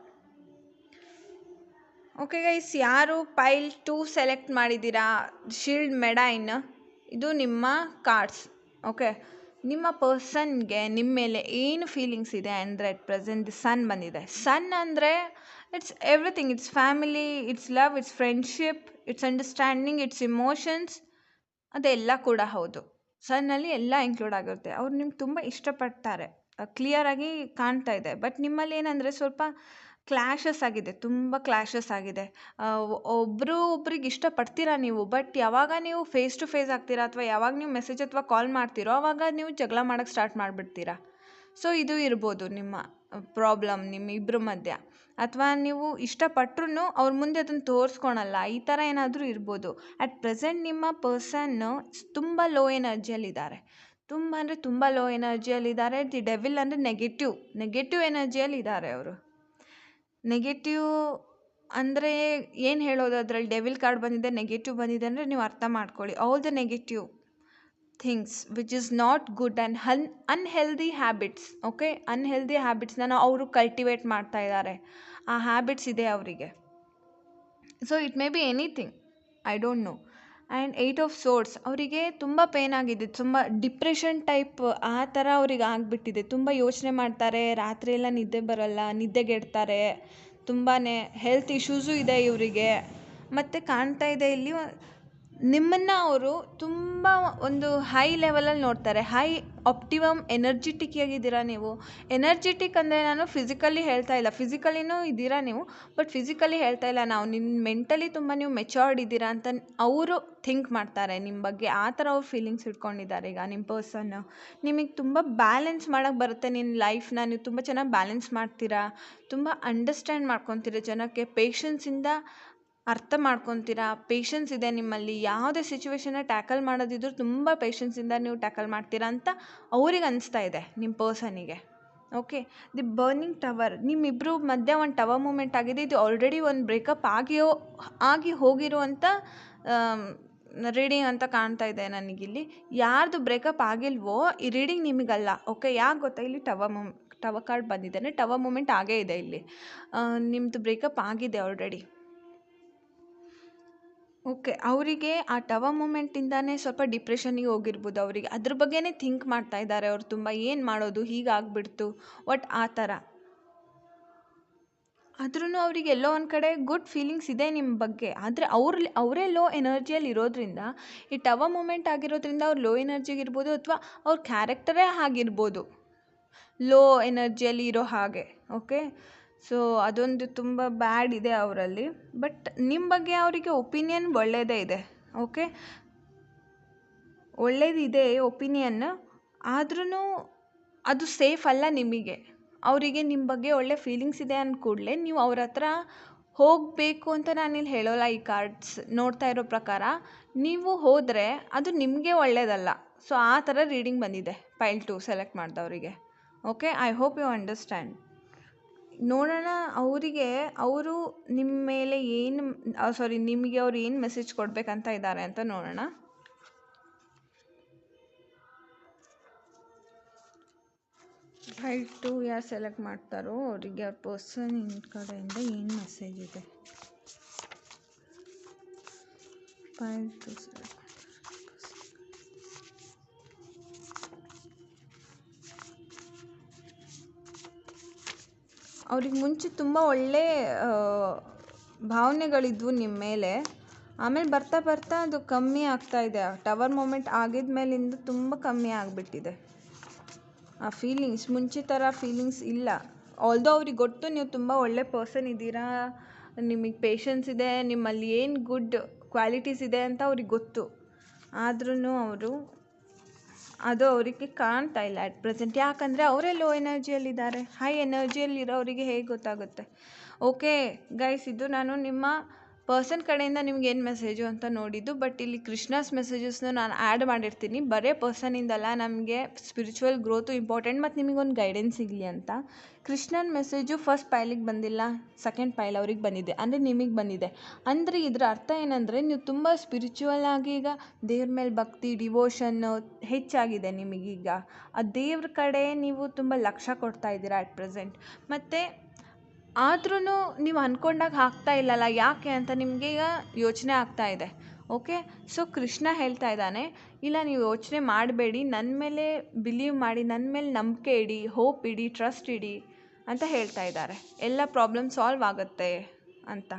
Okay guys, ಯಾರು ಪೈಲ್ 2 ಸೆಲೆಕ್ಟ್ ಮಾಡಿದ್ದೀರಾ ಶೀಲ್ಡ್ ಮೆಡೈನ್, ಇದು ನಿಮ್ಮ ಕಾರ್ಡ್ಸ್. ಓಕೆ, ನಿಮ್ಮ ಪರ್ಸನ್ಗೆ ನಿಮ್ಮ ಮೇಲೆ ಏನು ಫೀಲಿಂಗ್ಸ್ ಇದೆ ಅಂದರೆ ಅಟ್ ಪ್ರೆಸೆಂಟ್ ದಿ ಸನ್ ಬಂದಿದೆ. ಸನ್ ಅಂದರೆ it's everything, it's family, it's love, it's friendship, it's understanding, it's emotions, ಅದೆಲ್ಲ ಕೂಡ ಹೌದು. ಸನ್ನಲ್ಲಿ ಎಲ್ಲ ಇನ್ಕ್ಲೂಡ್ ಆಗಿರುತ್ತೆ. ಅವ್ರು ನಿಮ್ಗೆ ತುಂಬ ಇಷ್ಟಪಡ್ತಾರೆ, ಕ್ಲಿಯರಾಗಿ ಕಾಣ್ತಾ ಇದೆ. ಬಟ್ ನಿಮ್ಮಲ್ಲಿ ಏನಂದರೆ ಸ್ವಲ್ಪ ಕ್ಲ್ಯಾಶಸ್ ಆಗಿದೆ, ತುಂಬ ಕ್ಲ್ಯಾಶಸ್ ಆಗಿದೆ. ಒಬ್ರಿಗೆ ಇಷ್ಟಪಡ್ತೀರಾ ನೀವು, ಬಟ್ ಯಾವಾಗ ನೀವು ಫೇಸ್ ಟು ಫೇಸ್ ಆಗ್ತೀರಾ ಅಥವಾ ಯಾವಾಗ ನೀವು ಮೆಸೇಜ್ ಅಥವಾ ಕಾಲ್ ಮಾಡ್ತೀರೋ ಆವಾಗ ನೀವು ಜಗಳ ಮಾಡೋಕ್ಕೆ ಸ್ಟಾರ್ಟ್ ಮಾಡಿಬಿಡ್ತೀರಾ. ಸೊ ಇದು ಇರ್ಬೋದು ನಿಮ್ಮ ಪ್ರಾಬ್ಲಮ್ ನಿಮ್ಮ ಇಬ್ಬರ ಮಧ್ಯ. ಅಥವಾ ನೀವು ಇಷ್ಟಪಟ್ಟರು ಅವ್ರ ಮುಂದೆ ಅದನ್ನು ತೋರಿಸ್ಕೊಳಲ್ಲ, ಈ ಥರ ಏನಾದರೂ ಇರ್ಬೋದು. ಅಟ್ ಪ್ರೆಸೆಂಟ್ ನಿಮ್ಮ ಪರ್ಸನ್ನು ತುಂಬ ಲೋ ಎನರ್ಜಿಯಲ್ಲಿದ್ದಾರೆ, ತುಂಬ ಅಂದರೆ ತುಂಬ ಲೋ ಎನರ್ಜಿಯಲ್ಲಿದ್ದಾರೆ. ದಿ ಡೆವಿಲ್ ಅಂದರೆ ನೆಗೆಟಿವ್ ಎನರ್ಜಿಯಲ್ಲಿದ್ದಾರೆ ಅವರು. ನೆಗೆಟಿವ್ ಅಂದರೆ ಏನು ಹೇಳೋದು, ಅದರಲ್ಲಿ ಡೆವಿಲ್ ಕಾರ್ಡ್ ಬಂದಿದೆ, ನೆಗೆಟಿವ್ ಬಂದಿದೆ ಅಂದರೆ ನೀವು ಅರ್ಥ ಮಾಡ್ಕೊಳ್ಳಿ. All the negative things which is not good and unhealthy habits. Okay, unhealthy ಹ್ಯಾಬಿಟ್ಸ್ನ ಅವರು ಕಲ್ಟಿವೇಟ್ ಮಾಡ್ತಾ ಇದ್ದಾರೆ, ಆ ಹ್ಯಾಬಿಟ್ಸ್ ಇದೆ ಅವರಿಗೆ. So it may be anything, I don't know. And 8 of swords, ಅವರಿಗೆ ತುಂಬ ಪೇನ್ ಆಗಿದೆ, ತುಂಬ ಡಿಪ್ರೆಷನ್ ಟೈಪ್ ಆ ಥರ ಅವ್ರಿಗೆ ಆಗಿಬಿಟ್ಟಿದೆ. ತುಂಬ ಯೋಚನೆ ಮಾಡ್ತಾರೆ, ರಾತ್ರಿ ಎಲ್ಲ ನಿದ್ದೆ ಬರಲ್ಲ, ನಿದ್ದೆಗೆಡ್ತಾರೆ, ತುಂಬಾ ಹೆಲ್ತ್ ಇಶ್ಯೂಸು ಇದೆ ಇವರಿಗೆ. ಮತ್ತು ಕಾಣ್ತಾ ಇದೆ ಇಲ್ಲಿ ನಿಮ್ಮನ್ನು ಅವರು ತುಂಬ ಒಂದು ಹೈ ಲೆವೆಲಲ್ಲಿ ನೋಡ್ತಾರೆ, ಹೈ ಆಪ್ಟಿಮಮ್ ಎನರ್ಜಿಟಿಕ್ ಆಗಿದ್ದೀರಾ ನೀವು. ಎನರ್ಜಿಟಿಕ್ ಅಂದರೆ ನಾನು ಫಿಸಿಕಲಿ ಹೇಳ್ತಾ ಇಲ್ಲ, ಫಿಸಿಕಲಿನೂ ಇದ್ದೀರಾ ನೀವು, ಬಟ್ ಫಿಸಿಕಲಿ ಹೇಳ್ತಾ ಇಲ್ಲ ನಾವು. ನಿಮ್ಮ ಮೆಂಟಲಿ ತುಂಬ ನೀವು ಮೆಚೋರ್ಡ್ ಇದ್ದೀರಾ ಅಂತ ಅವರು ಥಿಂಕ್ ಮಾಡ್ತಾರೆ ನಿಮ್ಮ ಬಗ್ಗೆ. ಆ ಥರ ಅವ್ರು ಫೀಲಿಂಗ್ಸ್ ಇಟ್ಕೊಂಡಿದ್ದಾರೆ ಈಗ ನಿಮ್ಮ ಪರ್ಸನ್ನು. ನಿಮಗೆ ತುಂಬ ಬ್ಯಾಲೆನ್ಸ್ ಮಾಡೋಕ್ಕೆ ಬರುತ್ತೆ ನಿನ್ನ ಲೈಫ್ನ, ನೀವು ತುಂಬ ಚೆನ್ನಾಗಿ ಬ್ಯಾಲೆನ್ಸ್ ಮಾಡ್ತೀರಾ, ತುಂಬ ಅಂಡರ್ಸ್ಟ್ಯಾಂಡ್ ಮಾಡ್ಕೊತೀರ ಜನಕ್ಕೆ, ಪೇಷನ್ಸಿಂದ ಅರ್ಥ ಮಾಡ್ಕೊತೀರಾ, ಪೇಷನ್ಸ್ ಇದೆ ನಿಮ್ಮಲ್ಲಿ. ಯಾವುದೇ ಸಿಚುವೇಶನ್ನ ಟ್ಯಾಕಲ್ ಮಾಡೋದಿದ್ರು ತುಂಬ ಪೇಷನ್ಸಿಂದ ನೀವು ಟ್ಯಾಕಲ್ ಮಾಡ್ತೀರಾ ಅಂತ ಅವ್ರಿಗೆ ಅನಿಸ್ತಾ ಇದೆ ನಿಮ್ಮ ಪರ್ಸನಿಗೆ. ಓಕೆ, ದಿ ಬರ್ನಿಂಗ್ ಟವರ್, ನಿಮ್ಮಿಬ್ಬರು ಮಧ್ಯೆ ಒಂದು ಟವರ್ ಮೂಮೆಂಟ್ ಆಗಿದೆ. ಇದು ಆಲ್ರೆಡಿ ಒಂದು ಬ್ರೇಕಪ್ ಆಗಿ ಹೋಗಿರುವಂಥ ರೀಡಿಂಗ್ ಅಂತ ಕಾಣ್ತಾ ಇದೆ ನನಗಿಲ್ಲಿ. ಯಾರ್ದು ಬ್ರೇಕಪ್ ಆಗಿಲ್ವೋ ಈ ರೀಡಿಂಗ್ ನಿಮಗಲ್ಲ. ಓಕೆ, ಯಾಕೆ ಗೊತ್ತಾ, ಇಲ್ಲಿ ಟವರ್ ಕಾರ್ಡ್ ಬಂದಿದೆ ಅಂದರೆ ಟವರ್ ಮೂಮೆಂಟ್ ಆಗೇ ಇದೆ ಇಲ್ಲಿ. ನಿಮ್ಮದು ಬ್ರೇಕಪ್ ಆಗಿದೆ ಆಲ್ರೆಡಿ. ಓಕೆ, ಅವರಿಗೆ ಆ ಟವರ್ ಮೂಮೆಂಟಿಂದಾನೇ ಸ್ವಲ್ಪ ಡಿಪ್ರೆಷನ್ನಿಗೆ ಹೋಗಿರ್ಬೋದು. ಅವರಿಗೆ ಅದ್ರ ಬಗ್ಗೆನೇ ಥಿಂಕ್ ಮಾಡ್ತಾ ಇದ್ದಾರೆ ಅವರು ತುಂಬ, ಏನು ಮಾಡೋದು, ಹೀಗಾಗ್ಬಿಡ್ತು ಒಟ್ಟು ಆ ಥರ. ಆದ್ರೂ ಅವರಿಗೆ ಎಲ್ಲೋ ಒಂದು ಕಡೆ ಗುಡ್ ಫೀಲಿಂಗ್ಸ್ ಇದೆ ನಿಮ್ಮ ಬಗ್ಗೆ. ಆದರೆ ಅವರೇ ಲೋ ಎನರ್ಜಿಯಲ್ಲಿ ಇರೋದ್ರಿಂದ, ಈ ಟವರ್ ಮೂಮೆಂಟ್ ಆಗಿರೋದ್ರಿಂದ ಅವ್ರು ಲೋ ಎನರ್ಜಿಗಿರ್ಬೋದು ಅಥವಾ ಅವ್ರ ಕ್ಯಾರೆಕ್ಟರೇ ಆಗಿರ್ಬೋದು ಲೋ ಎನರ್ಜಿಯಲ್ಲಿ ಇರೋ ಹಾಗೆ. ಓಕೆ, ಸೊ ಅದೊಂದು ತುಂಬ ಬ್ಯಾಡ್ ಇದೆ ಅವರಲ್ಲಿ. ಬಟ್ ನಿಮ್ಮ ಬಗ್ಗೆ ಅವರಿಗೆ ಒಪಿನಿಯನ್ ಒಳ್ಳೆಯದೇ ಇದೆ. ಓಕೆ, ಒಳ್ಳೇದಿದೆ ಒಪಿನಿಯನ್, ಆದ್ರೂ ಅದು ಸೇಫ್ ಅಲ್ಲ ನಿಮಗೆ. ಅವರಿಗೆ ನಿಮ್ಮ ಬಗ್ಗೆ ಒಳ್ಳೆ ಫೀಲಿಂಗ್ಸ್ ಇದೆ ಅಂದ ಕೂಡಲೇ ನೀವು ಅವ್ರ ಹತ್ರ ಹೋಗಬೇಕು ಅಂತ ನಾನಿಲ್ಲಿ ಹೇಳೋಲ್ಲ. ಈ ಕಾರ್ಡ್ಸ್ ನೋಡ್ತಾ ಇರೋ ಪ್ರಕಾರ ನೀವು ಹೋದರೆ ಅದು ನಿಮಗೆ ಒಳ್ಳೆಯದಲ್ಲ. ಸೊ ಆ ಥರ ರೀಡಿಂಗ್ ಬಂದಿದೆ ಪೈಲ್ 2 ಸೆಲೆಕ್ಟ್ ಮಾಡಿದವರಿಗೆ. Okay, I hope you understand. ನೋಡೋಣ ಅವರು ನಿಮ್ಮ ಮೇಲೆ ನಿಮಗೆ ಅವ್ರು ಏನು ಮೆಸೇಜ್ ಕೊಡಬೇಕಂತ ಇದ್ದಾರೆ ಅಂತ ನೋಡೋಣ. ಪೈಲ್ 2 ಯಾರು ಸೆಲೆಕ್ಟ್ ಮಾಡ್ತಾರೋ ಅವರಿಗೆ ಅವ್ರ ಪರ್ಸನ್ ಕಡೆಯಿಂದ ಏನು ಮೆಸೇಜ್ ಇದೆ. ಪೈಲ್ 2 ಸೆಲೆಕ್ಟ್ ಅವ್ರಿಗೆ ಮುಂಚೆ ತುಂಬ ಒಳ್ಳೆ ಭಾವನೆಗಳಿದ್ವು ನಿಮ್ಮ ಮೇಲೆ. ಆಮೇಲೆ ಬರ್ತಾ ಬರ್ತಾ ಅದು ಕಮ್ಮಿ ಆಗ್ತಾ ಇದೆ. ಟವರ್ ಮೂಮೆಂಟ್ ಆಗಿದ ಮೇಲಿಂದ ತುಂಬ ಕಮ್ಮಿ ಆಗಿಬಿಟ್ಟಿದೆ ಆ ಫೀಲಿಂಗ್ಸ್. ಮುಂಚೆ ಥರ ಫೀಲಿಂಗ್ಸ್ ಇಲ್ಲ. ಆಲ್ದೋ ಅವ್ರಿಗೆ ಗೊತ್ತು ನೀವು ತುಂಬ ಒಳ್ಳೆ ಪರ್ಸನ್ ಇದ್ದೀರಾ, ನಿಮಗೆ ಪೇಷನ್ಸ್ ಇದೆ, ನಿಮ್ಮಲ್ಲಿ ಏನು ಗುಡ್ ಕ್ವಾಲಿಟೀಸ್ ಇದೆ ಅಂತ ಅವ್ರಿಗೆ ಗೊತ್ತು. ಆದ್ರೂ ಅದು ಅವರಿಗೆ ಕಾಣ್ತಾ ಇಲ್ಲ ಅಟ್ ಪ್ರೆಸೆಂಟ್. ಯಾಕಂದರೆ ಅವರೇ ಲೋ ಎನರ್ಜಿಯಲ್ಲಿದ್ದಾರೆ. ಹೈ ಎನರ್ಜಿಯಲ್ಲಿರೋರಿಗೆ ಹೇಗೆ ಗೊತ್ತಾಗುತ್ತೆ? ಓಕೆ ಗೈಸ್, ಇದು ನಾನು ನಿಮ್ಮ ಪರ್ಸನ್ ಕಡೆಯಿಂದ ನಿಮ್ಗೆ ಏನು ಮೆಸೇಜು ಅಂತ ನೋಡಿದ್ದು. ಬಟ್ ಇಲ್ಲಿ ಕೃಷ್ಣಾಸ್ ಮೆಸೇಜಸ್ನ ನಾನು ಆ್ಯಡ್ ಮಾಡಿರ್ತೀನಿ. ಬರೀ ಪರ್ಸನಿಂದಲ್ಲ, ನಮಗೆ ಸ್ಪಿರಿಚುವಲ್ ಗ್ರೋತು ಇಂಪಾರ್ಟೆಂಟ್ ಮತ್ತು ನಿಮಗೊಂದು ಗೈಡೆನ್ಸ್ ಸಿಗಲಿ ಅಂತ. ಕೃಷ್ಣನ ಮೆಸೇಜು ಫಸ್ಟ್ ಪೈಲಿಗೆ ಬಂದಿಲ್ಲ, ಸೆಕೆಂಡ್ ಪೈಲ್ ಅವ್ರಿಗೆ ಬಂದಿದೆ, ಅಂದರೆ ನಿಮಗೆ ಬಂದಿದೆ. ಅಂದರೆ ಇದರ ಅರ್ಥ ಏನಂದರೆ ನೀವು ತುಂಬ ಸ್ಪಿರಿಚುವಲ್ ಆಗಿ ಈಗ ದೇವ್ರ ಮೇಲೆ ಭಕ್ತಿ, ಡಿವೋಷನ್ನು ಹೆಚ್ಚಾಗಿದೆ ನಿಮಗೀಗ. ಆ ದೇವ್ರ ಕಡೆ ನೀವು ತುಂಬ ಲಕ್ಷ್ಯ ಕೊಡ್ತಾ ಇದ್ದೀರಾ ಅಟ್ ಪ್ರೆಸೆಂಟ್. ಮತ್ತು ಆದ್ರೂ ನೀವು ಅಂದ್ಕೊಂಡಾಗ ಆಗ್ತಾ ಇಲ್ಲಲ್ಲ, ಯಾಕೆ ಅಂತ ನಿಮಗೆ ಈಗ ಯೋಚನೆ ಆಗ್ತಾ ಇದೆ. ಓಕೆ, ಸೊ ಕೃಷ್ಣ ಹೇಳ್ತಾ ಇದ್ದಾನೆ, ಇಲ್ಲ ನೀವು ಯೋಚನೆ ಮಾಡಬೇಡಿ, ನನ್ನ ಮೇಲೆ ಬಿಲೀವ್ ಮಾಡಿ, ನನ್ನ ಮೇಲೆ ನಂಬಿಕೆ ಇಡಿ, ಹೋಪ್ ಇಡಿ, ಟ್ರಸ್ಟ್ ಇಡಿ ಅಂತ ಹೇಳ್ತಾ ಇದ್ದಾರೆ. ಎಲ್ಲ ಪ್ರಾಬ್ಲಮ್ ಸಾಲ್ವ್ ಆಗುತ್ತೆ ಅಂತ.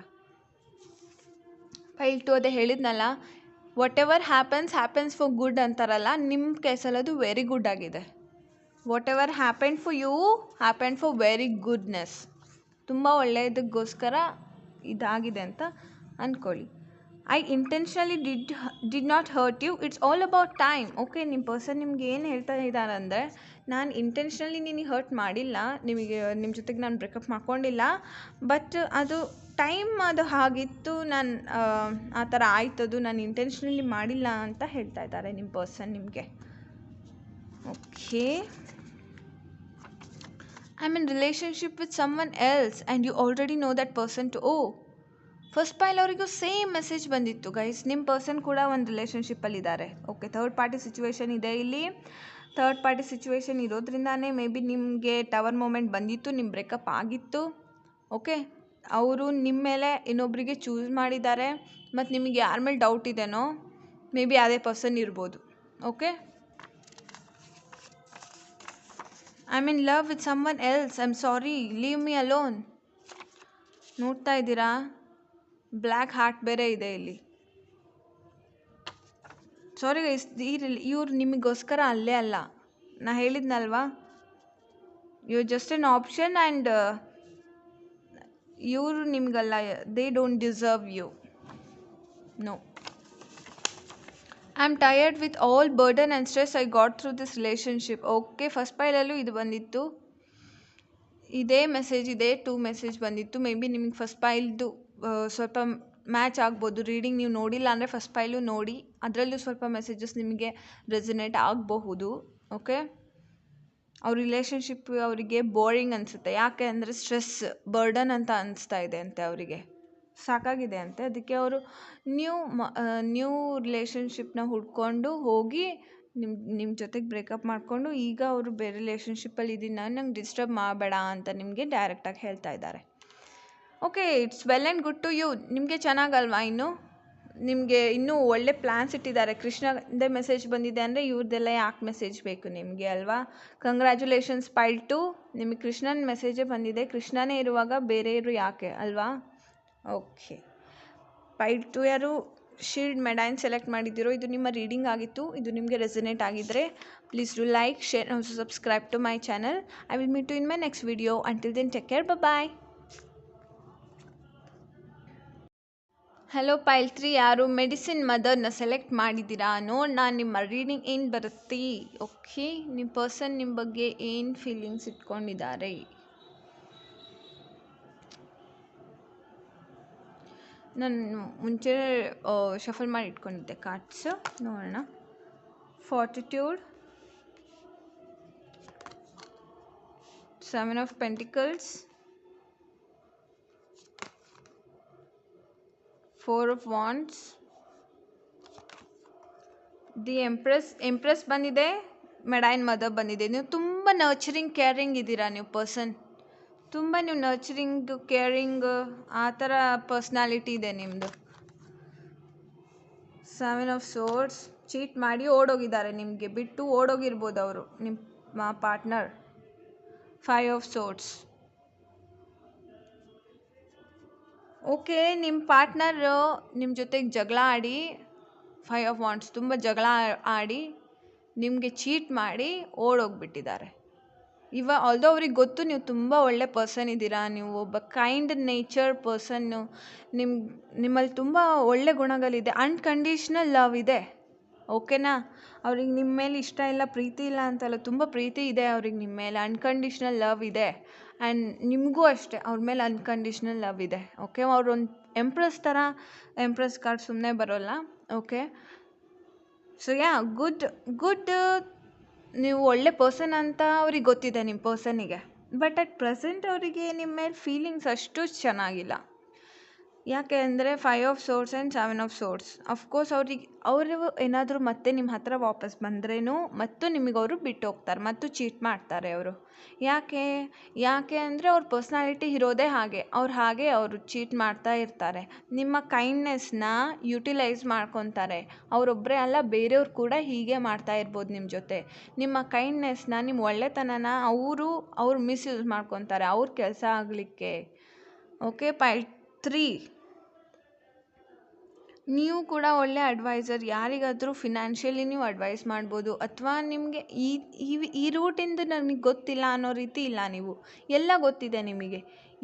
ಫೈಲ್ 2 ಅದೇ ಹೇಳಿದ್ನಲ್ಲ, whatever happens for good ಅಂತಾರಲ್ಲ, ನಿಮ್ಮ ಕೇಸಲ್ಲಿ ಅದು ವೆರಿ ಗುಡ್ ಆಗಿದೆ. Whatever happen for you happen for very goodness. ತುಂಬ ಒಳ್ಳೆಯದಕ್ಕೋಸ್ಕರ ಇದಾಗಿದೆ ಅಂತ ಅಂದ್ಕೊಳ್ಳಿ. I intentionally did not hurt you, it's all about time. Okay, ನಿಮ್ಮ ಪರ್ಸನ್ ನಿಮ್ಗೆ ಏನು ಹೇಳ್ತಾ ಇದ್ದಾರೆ ಅಂದರೆ, ನಾನು ಇಂಟೆನ್ಷನಲಿ ನಿನಗೆ ಹರ್ಟ್ ಮಾಡಿಲ್ಲ, ನಿಮ್ಮ ಜೊತೆಗೆ ನಾನು ಬ್ರೇಕಪ್ ಮಾಡ್ಕೊಂಡಿಲ್ಲ, ಬಟ್ ಅದು ಟೈಮ್ ಅದು ಹಾಗಿತ್ತು, ನಾನು ಆ ಥರ ಆಯ್ತದು, ನಾನು ಇಂಟೆನ್ಷನಲಿ ಮಾಡಿಲ್ಲ ಅಂತ ಹೇಳ್ತಾ ಇದ್ದಾರೆ ನಿಮ್ಮ ಪರ್ಸನ್ ನಿಮಗೆ. Okay, I'm in relationship with someone else and you already know that person too. ಓ, ಫಸ್ಟ್ ಪೈಲ್ ಅವರಿಗೂ ಸೇಮ್ ಮೆಸೇಜ್ ಬಂದಿತ್ತು ಗೈಸ್. ನಿಮ್ಮ ಪರ್ಸನ್ ಕೂಡ ಒಂದು ರಿಲೇಷನ್ಶಿಪ್ಪಲ್ಲಿದ್ದಾರೆ. ಓಕೆ, ಥರ್ಡ್ ಪಾರ್ಟಿ ಸಿಚುವೇಶನ್ ಇದೆ ಇಲ್ಲಿ. ಥರ್ಡ್ ಪಾರ್ಟಿ ಸಿಚುವೇಶನ್ ಇರೋದ್ರಿಂದಾನೇ ಮೇ ಬಿ ನಿಮಗೆ ಟವರ್ ಮೂಮೆಂಟ್ ಬಂದಿತ್ತು, ನಿಮ್ಮ ಬ್ರೇಕಪ್ ಆಗಿತ್ತು. ಓಕೆ, ಅವರು ನಿಮ್ಮ ಮೇಲೆ ಇನ್ನೊಬ್ಬರಿಗೆ ಚೂಸ್ ಮಾಡಿದ್ದಾರೆ ಮತ್ತು ನಿಮಗೆ ಯಾರ ಮೇಲೆ ಡೌಟ್ ಇದೆನೋ ಮೇ ಬಿ ಅದೇ ಪರ್ಸನ್ ಇರ್ಬೋದು. Okay, I'm in love with someone else. I'm sorry. Leave me alone. ನೋಡ್ತಾ ಇದ್ದೀರಾ, ಬ್ಲ್ಯಾಕ್ ಹಾರ್ಟ್ ಬೇರೆ ಇದೆ ಇಲ್ಲಿ. ಸಾರಿ ಗೈಸ್, ಇವ್ರು ನಿಮಗೋಸ್ಕರ ಅಲ್ಲೇ ಅಲ್ಲ. ನಾ ಹೇಳಿದ್ನಲ್ವಾ, you just an option and ಇವರು ನಿಮಗಲ್ಲ. They don't deserve you. No. I am tired with all burden and stress I got through this relationship. Okay, first ಪೈಲಲ್ಲೂ ಇದು ಬಂದಿತ್ತು, ಇದೇ ಮೆಸೇಜ್, ಇದೇ 2 ಮೆಸೇಜ್ ಬಂದಿತ್ತು. ಮೇ ಬಿ ನಿಮಗೆ ಫಸ್ಟ್ ಪೈಲ್ದು ಸ್ವಲ್ಪ ಮ್ಯಾಚ್ ಆಗ್ಬೋದು. ರೀಡಿಂಗ್ ನೀವು ನೋಡಿಲ್ಲ ಅಂದರೆ ಫಸ್ಟ್ ಪೈಲು ನೋಡಿ, ಅದರಲ್ಲೂ ಸ್ವಲ್ಪ ಮೆಸೇಜಸ್ ನಿಮಗೆ ರೆಸನೇಟ್ ಆಗಬಹುದು. ಓಕೆ, ಅವ್ರ ರಿಲೇಷನ್ಶಿಪ್ ಅವರಿಗೆ ಬೋರಿಂಗ್ ಅನಿಸುತ್ತೆ. ಯಾಕೆ ಅಂದರೆ ಸ್ಟ್ರೆಸ್, ಬರ್ಡನ್ ಅಂತ ಅನಿಸ್ತಾ ಇದೆ ಅಂತೆ, ಅವರಿಗೆ ಸಾಕಾಗಿದೆ ಅಂತೆ. ಅದಕ್ಕೆ ಅವರು ನ್ಯೂ ರಿಲೇಷನ್ಶಿಪ್ನ ಹುಡ್ಕೊಂಡು ಹೋಗಿ ನಿಮ್ಮ ಜೊತೆಗೆ ಬ್ರೇಕಪ್ ಮಾಡಿಕೊಂಡು ಈಗ ಅವರು ಬೇರೆ ರಿಲೇಷನ್ಶಿಪ್ಪಲ್ಲಿ ಇದ್ದೀನಿ, ನಂಗೆ ಡಿಸ್ಟರ್ಬ್ ಮಾಡಬೇಡ ಅಂತ ನಿಮಗೆ ಡೈರೆಕ್ಟಾಗಿ ಹೇಳ್ತಾ ಇದ್ದಾರೆ. Okay, it's well and good to you. ನಿಮಗೆ ಚೆನ್ನಾಗಲ್ವಾ? ನಿಮಗೆ ಇನ್ನೂ ಒಳ್ಳೆ ಪ್ಲ್ಯಾನ್ಸ್ ಇಟ್ಟಿದ್ದಾರೆ. ಕೃಷ್ಣದೇ ಮೆಸೇಜ್ ಬಂದಿದೆ ಅಂದರೆ ಇವ್ರದ್ದೆಲ್ಲ ಯಾಕೆ ಮೆಸೇಜ್ ಬೇಕು ನಿಮಗೆ ಅಲ್ವಾ? ಕಂಗ್ರ್ಯಾಚುಲೇಷನ್ಸ್ ಪೈಲ್ 2, ನಿಮಗೆ ಕೃಷ್ಣನ ಮೆಸೇಜೇ ಬಂದಿದೆ. ಕೃಷ್ಣನೇ ಇರುವಾಗ ಬೇರೆಯವರು ಯಾಕೆ ಅಲ್ವಾ? ಓಕೆ, ಪೈಲ್ 2 ಯಾರು ಶೀಲ್ಡ್ ಮೆಡೈನ್ ಸೆಲೆಕ್ಟ್ ಮಾಡಿದ್ದೀರೋ, ಇದು ನಿಮ್ಮ ರೀಡಿಂಗ್ ಆಗಿತ್ತು. ಇದು ನಿಮಗೆ ರೆಸನೇಟ್ ಆಗಿದ್ದರೆ please do like, share and subscribe to my channel. I will meet you in my next video. Until then take care, bye. Hello pile 3, ಯಾರು ಮೆಡಿಸಿನ್ ಮದರ್ನ ಸೆಲೆಕ್ಟ್ ಮಾಡಿದ್ದೀರಾ? ನೋಡೋಣ ನಿಮ್ಮ ರೀಡಿಂಗ್ ಏನು ಬರುತ್ತೆ. ಓಕೆ, ನಿಮ್ಮ ಪರ್ಸನ್ ನಿಮ್ಮ ಬಗ್ಗೆ ಏನು ಫೀಲಿಂಗ್ಸ್ ಇಟ್ಕೊಂಡಿದ್ದಾರೆ. ನಾನು ಮುಂಚೆ ಶಫಲ್ ಮಾಡಿ ಇಟ್ಕೊಂಡಿದ್ದೆ ಕಾರ್ಡ್ಸ್, ನೋಡೋಣ. ಫಾರ್ಟಿಟ್ಯೂಡ್, 7 of pentacles, 4 of wands, the empress ಬಂದಿದೆ, ಮೆಡೈನ್ ಮದರ್ ಬಂದಿದೆ. ನೀವು ತುಂಬ ನರ್ಚರಿಂಗ್, ಕೇರಿಂಗ್ ಇದ್ದೀರಾ. ನೀವು ಪರ್ಸನ್ ತುಂಬ ನರ್ಚರಿಂಗ್, ಕೇರಿಂಗ್ ಆ ಥರ ಪರ್ಸ್ನಾಲಿಟಿ ಇದೆ ನಿಮ್ಮದು. 7 ಆಫ್ ಸೋರ್ಡ್ಸ್, ಚೀಟ್ ಮಾಡಿ ಓಡೋಗಿದ್ದಾರೆ, ನಿಮಗೆ ಬಿಟ್ಟು ಓಡೋಗಿರ್ಬೋದು ಅವರು, ನಿಮ್ಮ ಪಾರ್ಟ್ನರ್. 5 ಆಫ್ ಸೋರ್ಡ್ಸ್. ಓಕೆ, ನಿಮ್ಮ ಪಾರ್ಟ್ನರು ನಿಮ್ಮ ಜೊತೆಗೆ ಜಗಳ ಆಡಿ, 5 ಆಫ್ ವಾಂಡ್ಸ್, ತುಂಬ ಜಗಳ ಆಡಿ ನಿಮಗೆ ಚೀಟ್ ಮಾಡಿ ಓಡೋಗ್ಬಿಟ್ಟಿದ್ದಾರೆ. ಆಲ್ದೋ ಅವ್ರಿಗೆ ಗೊತ್ತು ನೀವು ತುಂಬ ಒಳ್ಳೆ ಪರ್ಸನ್ ಇದ್ದೀರಾ, ನೀವು ಒಬ್ಬ ಕೈಂಡ್ ನೇಚರ್ ಪರ್ಸನ್ನು, ನಿಮ್ಮಲ್ಲಿ ತುಂಬ ಒಳ್ಳೆ ಗುಣಗಳಿದೆ, ಅನ್ಕಂಡೀಷ್ನಲ್ ಲವ್ ಇದೆ. ಓಕೆನಾ? ಅವ್ರಿಗೆ ನಿಮ್ಮ ಮೇಲೆ ಇಷ್ಟ ಇಲ್ಲ, ಪ್ರೀತಿ ಇಲ್ಲ ಅಂತಲ್ಲ, ತುಂಬ ಪ್ರೀತಿ ಇದೆ ಅವ್ರಿಗೆ ನಿಮ್ಮ ಮೇಲೆ, ಅನ್ಕಂಡೀಷ್ನಲ್ ಲವ್ ಇದೆ. ಆ್ಯಂಡ್ ನಿಮಗೂ ಅಷ್ಟೇ ಅವ್ರ ಮೇಲೆ ಅನ್ಕಂಡೀಷ್ನಲ್ ಲವ್ ಇದೆ. ಓಕೆ, ಅವ್ರೊಂದು ಎಂಪ್ರೆಸ್ ಥರ, ಎಂಪ್ರೆಸ್ ಕಾರ್ಡ್ ಸುಮ್ಮನೆ ಬರೋಲ್ಲ. ಓಕೆ, ಸೊ ಗುಡ್ ನೀವು ಒಳ್ಳೆ ಪರ್ಸನ್ ಅಂತ ಅವ್ರಿಗೆ ಗೊತ್ತಿದೆ ನಿಮ್ಮ ಪರ್ಸನಿಗೆ. ಬಟ್ ಅಟ್ ಪ್ರೆಸೆಂಟ್ ಅವರಿಗೆ ನಿಮ್ಮ ಮೇಲೆ ಫೀಲಿಂಗ್ಸ್ ಅಷ್ಟು ಚೆನ್ನಾಗಿಲ್ಲ. ಯಾಕೆ ಅಂದರೆ 5 of swords and 7 of swords. Of course ಅವರು ಏನಾದರೂ ಮತ್ತೆ ನಿಮ್ಮ ಹತ್ರ ವಾಪಸ್ ಬಂದ್ರೇನು ಮತ್ತು ನಿಮಗೆ ಅವರು ಬಿಟ್ಟು ಹೋಗ್ತಾರೆ ಮತ್ತು ಚೀಟ್ ಮಾಡ್ತಾರೆ ಅವರು. ಯಾಕೆ ಅಂದರೆ ಅವ್ರ ಪರ್ಸ್ನಾಲಿಟಿ ಇರೋದೇ ಹಾಗೆ, ಅವರು ಚೀಟ್ ಮಾಡ್ತಾ ಇರ್ತಾರೆ. ನಿಮ್ಮ ಕೈಂಡ್ನೆಸ್ನ ಯುಟಿಲೈಸ್ ಮಾಡ್ಕೊತಾರೆ. ಅವರೊಬ್ಬರೇ ಅಲ್ಲ, ಬೇರೆಯವ್ರು ಕೂಡ ಹೀಗೆ ಮಾಡ್ತಾ ಇರ್ಬೋದು ನಿಮ್ಮ ಜೊತೆ. ನಿಮ್ಮ ಕೈಂಡ್ನೆಸ್ನ, ನಿಮ್ಮ ಒಳ್ಳೆತನನ ಅವ್ರು ಮಿಸ್ಯೂಸ್ ಮಾಡ್ಕೊತಾರೆ ಅವ್ರ ಕೆಲಸ ಆಗಲಿಕ್ಕೆ. ಓಕೆ, ಪಾಯಿಂಟ್ 3, ನೀವು ಕೂಡ ಒಳ್ಳೆ ಅಡ್ವೈಸರ್. ಯಾರಿಗಾದರೂ ಫಿನಾನ್ಷಿಯಲಿ ನೀವು ಅಡ್ವೈಸ್ ಮಾಡ್ಬೋದು, ಅಥವಾ ನಿಮಗೆ ಈ ರೂಟಿಂದ ನನಗೆ ಗೊತ್ತಿಲ್ಲ ಅನ್ನೋ ರೀತಿ ಇಲ್ಲ. ನೀವು ಎಲ್ಲ ಗೊತ್ತಿದೆ ನಿಮಗೆ,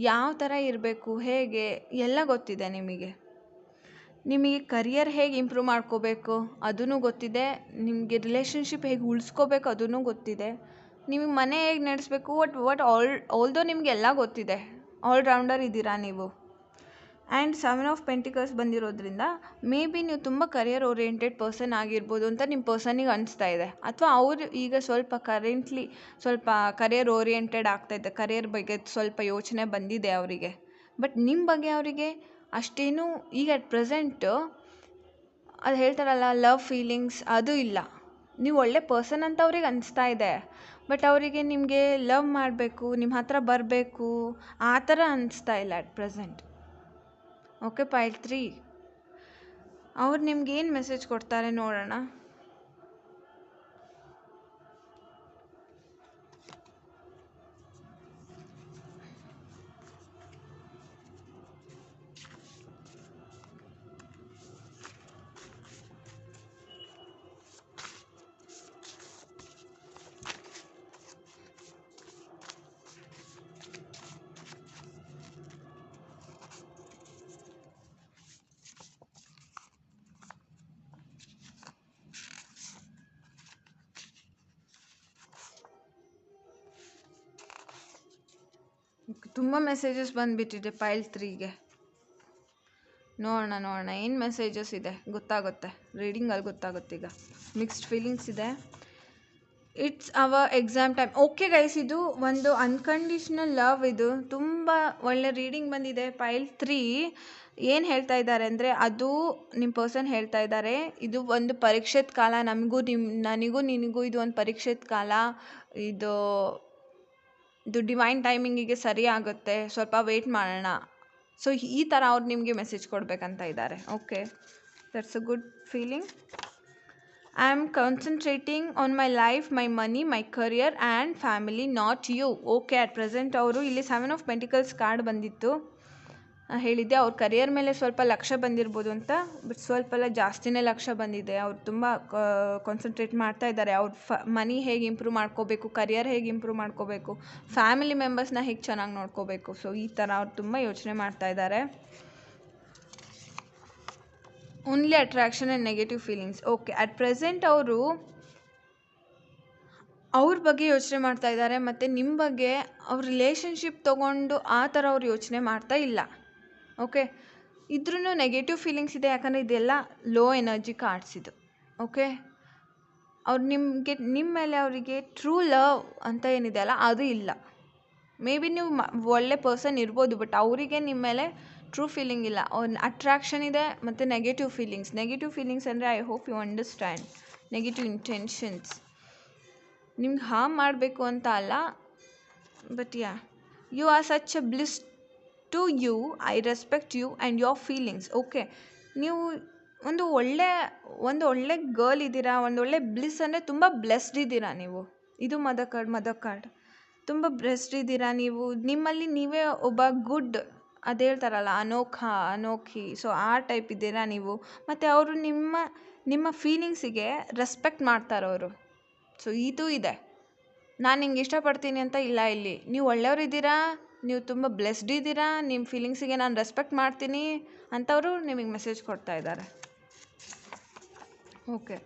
ಯಾವ ಥರ ಇರಬೇಕು, ಹೇಗೆ ಎಲ್ಲ ಗೊತ್ತಿದೆ ನಿಮಗೆ. ಕರಿಯರ್ ಹೇಗೆ ಇಂಪ್ರೂವ್ ಮಾಡ್ಕೋಬೇಕು ಅದೂ ಗೊತ್ತಿದೆ. ನಿಮಗೆ ರಿಲೇಷನ್ಶಿಪ್ ಹೇಗೆ ಉಳಿಸ್ಕೋಬೇಕು ಅದೂ ಗೊತ್ತಿದೆ. ನಿಮಗೆ ಮನೆ ಹೇಗೆ ನಡೆಸಬೇಕು, ಆಲ್ದೋ ನಿಮಗೆಲ್ಲ ಗೊತ್ತಿದೆ. ಆಲ್ರೌಂಡರ್ ಇದ್ದೀರಾ ನೀವು. ಆ್ಯಂಡ್ 7 ಆಫ್ ಪೆಂಟಿಕಲ್ಸ್ ಬಂದಿರೋದ್ರಿಂದ ಮೇ ಬಿ ನೀವು ತುಂಬ ಕರಿಯರ್ ಓರಿಯೆಂಟೆಡ್ ಪರ್ಸನ್ ಆಗಿರ್ಬೋದು ಅಂತ ನಿಮ್ಮ ಪರ್ಸನಿಗೆ ಅನಿಸ್ತಾ ಇದೆ. ಅಥವಾ ಅವರು ಈಗ ಸ್ವಲ್ಪ ಕರಿಯರ್ ಓರಿಯೆಂಟೆಡ್ ಆಗ್ತಾಯಿದೆ, ಕರಿಯರ್ ಬಗ್ಗೆ ಸ್ವಲ್ಪ ಯೋಚನೆ ಬಂದಿದೆ ಅವರಿಗೆ. ಬಟ್ ನಿಮ್ಮ ಬಗ್ಗೆ ಅವರಿಗೆ ಅಷ್ಟೇನು ಈಗ ಅಟ್ ಪ್ರೆಸೆಂಟು ಅದು ಹೇಳ್ತಾರಲ್ಲ ಲವ್ ಫೀಲಿಂಗ್ಸ್ ಅದು ಇಲ್ಲ. ನೀವು ಒಳ್ಳೆ ಪರ್ಸನ್ ಅಂತ ಅವ್ರಿಗೆ ಅನಿಸ್ತಾ ಇದೆ. ಬಟ್ ಅವರಿಗೆ ನಿಮಗೆ ಲವ್ ಮಾಡಬೇಕು, ನಿಮ್ಮ ಹತ್ರ ಬರಬೇಕು ಆ ಥರ ಅನಿಸ್ತಾ ಇಲ್ಲ ಅಟ್ ಪ್ರೆಸೆಂಟ್. ಓಕೆ, ಪಾಯಿಂಟ್ 3, ಅವ್ರು ನಿಮ್ಗೆ ಏನು ಮೆಸೇಜ್ ಕೊಡ್ತಾರೆ ನೋಡೋಣ. ತುಂಬ ಮೆಸೇಜಸ್ ಬಂದುಬಿಟ್ಟಿದೆ ಪೈಲ್ 3ಗೆ. ನೋಡೋಣ ಏನು ಮೆಸೇಜಸ್ ಇದೆ ಗೊತ್ತಾಗುತ್ತೆ, ರೀಡಿಂಗಲ್ಲಿ ಗೊತ್ತಾಗುತ್ತೆ. ಈಗ ಮಿಕ್ಸ್ಡ್ ಫೀಲಿಂಗ್ಸ್ ಇದೆ. It's hour exam time. Okay guys, ಇದು ಒಂದು ಅನ್ಕಂಡೀಷ್ನಲ್ ಲವ್. ಇದು ತುಂಬ ಒಳ್ಳೆ ರೀಡಿಂಗ್ ಬಂದಿದೆ. ಪೈಲ್ 3 ಏನು ಹೇಳ್ತಾ ಇದ್ದಾರೆ ಅಂದರೆ, ಅದು ನಿಮ್ಮ ಪರ್ಸನ್ ಹೇಳ್ತಾ ಇದ್ದಾರೆ, ಇದು ಒಂದು ಪರೀಕ್ಷೆದ ಕಾಲ. ನನಗೂ ನಿನಗೂ ಇದು ಒಂದು ಪರೀಕ್ಷೆದ ಕಾಲ. ಇದು ಡಿವೈನ್ ಟೈಮಿಂಗಿಗೆ ಸರಿ ಆಗುತ್ತೆ, ಸ್ವಲ್ಪ ವೆಯ್ಟ್ ಮಾಡೋಣ. ಸೊ ಈ ಥರ ಅವ್ರು ನಿಮಗೆ ಮೆಸೇಜ್ ಕೊಡಬೇಕಂತ ಇದ್ದಾರೆ. Okay, that's a good feeling. I am concentrating on my life, my money, my career and family, not you. Okay, at present ಅವರು ಇಲ್ಲಿ 7 ಆಫ್ ಪೆಂಟಿಕಲ್ಸ್ ಕಾರ್ಡ್ ಬಂದಿತ್ತು, ಹೇಳಿದ್ದೆ ಅವ್ರ ಕರಿಯರ್ ಮೇಲೆ ಸ್ವಲ್ಪ ಲಕ್ಷ್ಯ ಬಂದಿರ್ಬೋದು ಅಂತ. ಬಟ್ ಸ್ವಲ್ಪ ಎಲ್ಲ ಜಾಸ್ತಿನೇ ಲಕ್ಷ್ಯ ಬಂದಿದೆ. ಅವ್ರು ತುಂಬ ಕಾನ್ಸಂಟ್ರೇಟ್ ಮಾಡ್ತಾ ಇದ್ದಾರೆ. ಅವ್ರ ಮನಿ ಹೇಗೆ ಇಂಪ್ರೂವ್ ಮಾಡ್ಕೋಬೇಕು, ಕರಿಯರ್ ಹೇಗೆ ಇಂಪ್ರೂವ್ ಮಾಡ್ಕೋಬೇಕು, ಫ್ಯಾಮಿಲಿ ಮೆಂಬರ್ಸ್ನ ಹೇಗೆ ಚೆನ್ನಾಗಿ ನೋಡ್ಕೋಬೇಕು. ಸೊ ಈ ಥರ ಅವ್ರು ತುಂಬ ಯೋಚನೆ ಮಾಡ್ತಾ ಇದ್ದಾರೆ. Only attraction and negative feelings. Okay, at present ಅವರು ಅವ್ರ ಬಗ್ಗೆ ಯೋಚನೆ ಮಾಡ್ತಾ ಇದ್ದಾರೆ, ಮತ್ತು ನಿಮ್ಮ ಬಗ್ಗೆ ಅವ್ರ ರಿಲೇಷನ್ಶಿಪ್ ತೊಗೊಂಡು ಆ ಥರ ಅವ್ರು ಯೋಚನೆ ಮಾಡ್ತಾ ಇಲ್ಲ. ಓಕೆ, ಇದ್ರೂ ನೆಗೆಟಿವ್ ಫೀಲಿಂಗ್ಸ್ ಇದೆ, ಯಾಕಂದರೆ ಇದೆಲ್ಲ ಲೋ ಎನರ್ಜಿ ಕಾರ್ಡ್ಸ್ ಇದು. ಓಕೆ, ಅವ್ರು ನಿಮ್ಮ ಮೇಲೆ ಅವರಿಗೆ ಟ್ರೂ ಲವ್ ಅಂತ ಏನಿದೆ ಅಲ್ಲ ಅದು ಇಲ್ಲ. ಮೇ ಬಿ ನೀವು ಒಳ್ಳೆ ಪರ್ಸನ್ ಇರ್ಬೋದು, ಬಟ್ ಅವರಿಗೆ ನಿಮ್ಮ ಮೇಲೆ ಟ್ರೂ ಫೀಲಿಂಗ್ ಇಲ್ಲ. ಅಟ್ರಾಕ್ಷನ್ ಇದೆ ಮತ್ತು ನೆಗೆಟಿವ್ ಫೀಲಿಂಗ್ಸ್ ಅಂದರೆ I hope you understand. Negative intentions, ನಿಮ್ಗೆ ಹಾರ್ಮ್ ಮಾಡಬೇಕು ಅಂತ ಅಲ್ಲ, but you are such a bliss to you, I respect you and your feelings. Okay, ನೀವು ಒಂದು ಒಳ್ಳೆ ಗರ್ಲ್ ಇದ್ದೀರಾ, ಒಂದು ಒಳ್ಳೆ ಬ್ಲಿಸ್ ಅಂದರೆ ತುಂಬ ಬ್ಲೆಸ್ಡ್ ಇದ್ದೀರಾ ನೀವು. ಇದು ಮದರ್ ಕಾರ್ಡ್. ತುಂಬ ಬ್ಲೆಸ್ಡ್ ಇದ್ದೀರಾ ನೀವು. ನಿಮ್ಮಲ್ಲಿ ನೀವೇ ಒಬ್ಬ ಗುಡ್, ಅದು ಹೇಳ್ತಾರಲ್ಲ ಅನೋಖಿ, ಸೊ ಆ ಟೈಪ್ ಇದ್ದೀರಾ ನೀವು. ಮತ್ತು ಅವರು ನಿಮ್ಮ ಫೀಲಿಂಗ್ಸಿಗೆ ರೆಸ್ಪೆಕ್ಟ್ ಮಾಡ್ತಾರೆ ಅವರು. ಸೊ ಇದು ಇದೆ. ನಾನು ನಿಂಗೆ ಇಷ್ಟಪಡ್ತೀನಿ ಅಂತ ಇಲ್ಲ ಇಲ್ಲಿ. ನೀವು ಒಳ್ಳೆಯವರಿದ್ದೀರಾ, ನೀವು ತುಂಬ ಬ್ಲೆಸ್ಡ್ ಇದ್ದೀರಾ, ನಿಮ್ಮ ಫೀಲಿಂಗ್ಸಿಗೆ ನಾನು ರೆಸ್ಪೆಕ್ಟ್ ಮಾಡ್ತೀನಿ ಅಂತವರು ನಿಮಗೆ ಮೆಸೇಜ್ ಕೊಡ್ತಾ ಇದ್ದಾರೆ. Okay.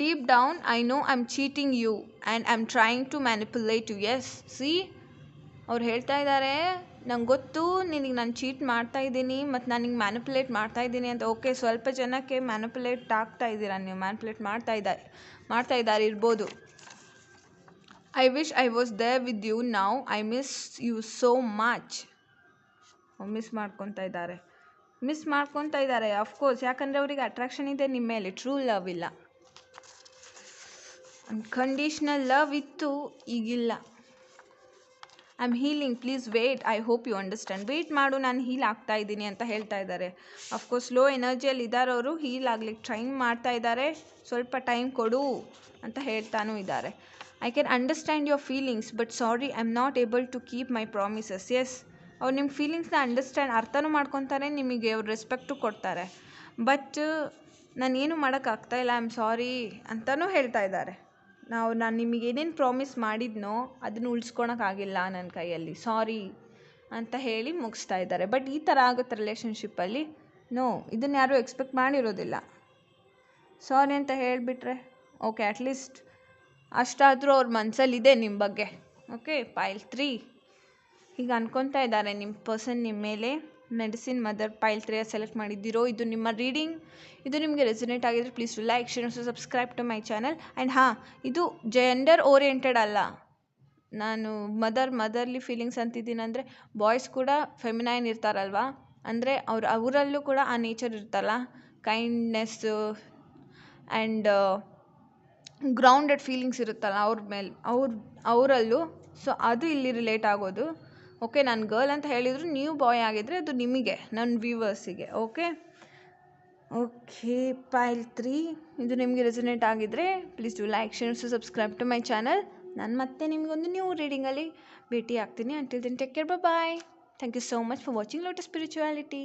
Deep down I know I am cheating you and I am trying to manipulate you. Yes see ಅವ್ರು ಹೇಳ್ತಾ ಇದ್ದಾರೆ, ನಂಗೆ ಗೊತ್ತು ನಿನಗೆ ನಾನು ಚೀಟ್ ಮಾಡ್ತಾ ಇದ್ದೀನಿ ಮತ್ತು ನಾನು ನಿಂಗೆ ಮ್ಯಾನಿಪುಲೇಟ್ ಮಾಡ್ತಾ ಇದ್ದೀನಿ ಅಂತ. ಓಕೆ, ಸ್ವಲ್ಪ ಜನಕ್ಕೆ ಮ್ಯಾನಿಪುಲೇಟ್ ಆಗ್ತಾ ಇದ್ದೀರಾ ನೀವು, ಮ್ಯಾನಿಪುಲೇಟ್ ಮಾಡ್ತಾ ಇದ್ದಾರೆ ಇರ್ಬೋದು. I wish I was there with you now, I miss you so much. Miss ಮಾಡ್ಕೊತಾ ಇದ್ದಾರೆ ಅಫ್ಕೋರ್ಸ್, ಯಾಕಂದರೆ ಅವರಿಗೆ ಅಟ್ರಾಕ್ಷನ್ ಇದೆ ನಿಮ್ಮ ಮೇಲೆ, ಟ್ರೂ ಲವ್ ಇಲ್ಲ. ಅನ್ಕಂಡೀಷ್ನಲ್ ಲವ್ ಇತ್ತು, ಈಗಿಲ್ಲ. I am healing, please wait, I hope you understand. Wait ಮಾಡು, ನಾನು ಹೀಲ್ ಆಗ್ತಾ ಇದ್ದೀನಿ ಅಂತ ಹೇಳ್ತಾ ಇದ್ದಾರೆ. ಅಫ್ಕೋರ್ಸ್ ಲೋ ಎನರ್ಜಿಯಲ್ಲಿ ಇದ್ದಾರವರು, ಹೀಲ್ ಆಗ್ಲಿಕ್ಕೆ ಟ್ರೈ ಮಾಡ್ತಾ ಇದ್ದಾರೆ, ಸ್ವಲ್ಪ ಟೈಮ್ ಕೊಡು ಅಂತ ಹೇಳ್ತಾನೂ ಇದ್ದಾರೆ. I can understand your feelings but sorry I am not able to keep my promises. Yes, ಅವ್ರು ನಿಮ್ಮ ಫೀಲಿಂಗ್ಸ್ನ ಅರ್ಥನೂ ಮಾಡ್ಕೊತಾರೆ, ನಿಮಗೆ ಅವ್ರು ರೆಸ್ಪೆಕ್ಟು ಕೊಡ್ತಾರೆ. ಬಟ್ ನಾನೇನು ಮಾಡೋಕ್ಕಾಗ್ತಾ ಇಲ್ಲ, ಐ ಆಮ್ ಸಾರಿ ಅಂತಲೂ ಹೇಳ್ತಾ ಇದ್ದಾರೆ. ನಾನು ನಿಮಗೆ ಏನೇನು ಪ್ರಾಮಿಸ್ ಮಾಡಿದ್ನೋ ಅದನ್ನು ಉಳಿಸ್ಕೊಳಕ್ಕಾಗಿಲ್ಲ ನನ್ನ ಕೈಯಲ್ಲಿ, ಸಾರಿ ಅಂತ ಹೇಳಿ ಮುಗಿಸ್ತಾ ಇದ್ದಾರೆ. ಬಟ್ ಈ ಥರ ಆಗುತ್ತೆ ರಿಲೇಷನ್ಶಿಪ್ಪಲ್ಲಿ? ನೋ, ಇದನ್ನು ಯಾರೂ ಎಕ್ಸ್ಪೆಕ್ಟ್ ಮಾಡಿರೋದಿಲ್ಲ. ಸಾರಿ ಅಂತ ಹೇಳಿಬಿಟ್ರೆ ಓಕೆ, ಅಟ್ಲೀಸ್ಟ್ ಅಷ್ಟಾದರೂ ಅವ್ರ ಮನಸ್ಸಲ್ಲಿದೆ ನಿಮ್ಮ ಬಗ್ಗೆ. ಓಕೆ, ಪೈಲ್ 3 ಹೀಗೆ ಅನ್ಕೊತಾ ಇದ್ದಾರೆ ನಿಮ್ಮ ಪರ್ಸನ್ ನಿಮ್ಮ ಮೇಲೆ. ಮೆಡಿಸಿನ್ ಮದರ್ ಪೈಲ್ 3 ಸೆಲೆಕ್ಟ್ ಮಾಡಿದ್ದೀರೋ. ಇದು ನಿಮ್ಮ ರೀಡಿಂಗ್. ಇದು ನಿಮಗೆ ರೆಸೊನೇಟ್ ಆಗಿದ್ರೆ please to like, share, subscribe to my channel. And ಇದು ಜೆಂಡರ್ ಓರಿಯೆಂಟೆಡ್ ಅಲ್ಲ. ನಾನು ಮದರ್ಲಿ ಫೀಲಿಂಗ್ಸ್ ಅಂತಿದ್ದೀನಿ ಅಂದರೆ ಬಾಯ್ಸ್ ಕೂಡ ಫೆಮಿನೈನ್ ಇರ್ತಾರಲ್ವ, ಅಂದರೆ ಅವರಲ್ಲೂ ಕೂಡ ಆ ನೇಚರ್ ಇರ್ತಲ್ಲ, ಕೈಂಡ್ನೆಸ್ಸು ಆ್ಯಂಡ್ ಗ್ರೌಂಡೆಡ್ ಫೀಲಿಂಗ್ಸ್ ಇರುತ್ತಲ್ಲ ಅವರಲ್ಲೂ. ಸೊ ಅದು ಇಲ್ಲಿ ರಿಲೇಟ್ ಆಗೋದು. ಓಕೆ, ನಾನು ಗರ್ಲ್ ಅಂತ ಹೇಳಿದ್ರು, ನೀವು ಬಾಯ್ ಆಗಿದ್ದರೆ ಅದು ನಿಮಗೆ, ನನ್ನ ವ್ಯೂವರ್ಸಿಗೆ. ಓಕೆ, ಪೈಲ್ 3 ಇದು ನಿಮಗೆ ರೆಸೊನೇಟ್ ಆಗಿದ್ದರೆ please to like, share, subscribe to my channel. ನಾನು ಮತ್ತೆ ನಿಮಗೊಂದು ನ್ಯೂ ರೀಡಿಂಗಲ್ಲಿ ಭೇಟಿ ಆಗ್ತೀನಿ. Until then take care, bye. Thank you so much for watching Lotus spirituality.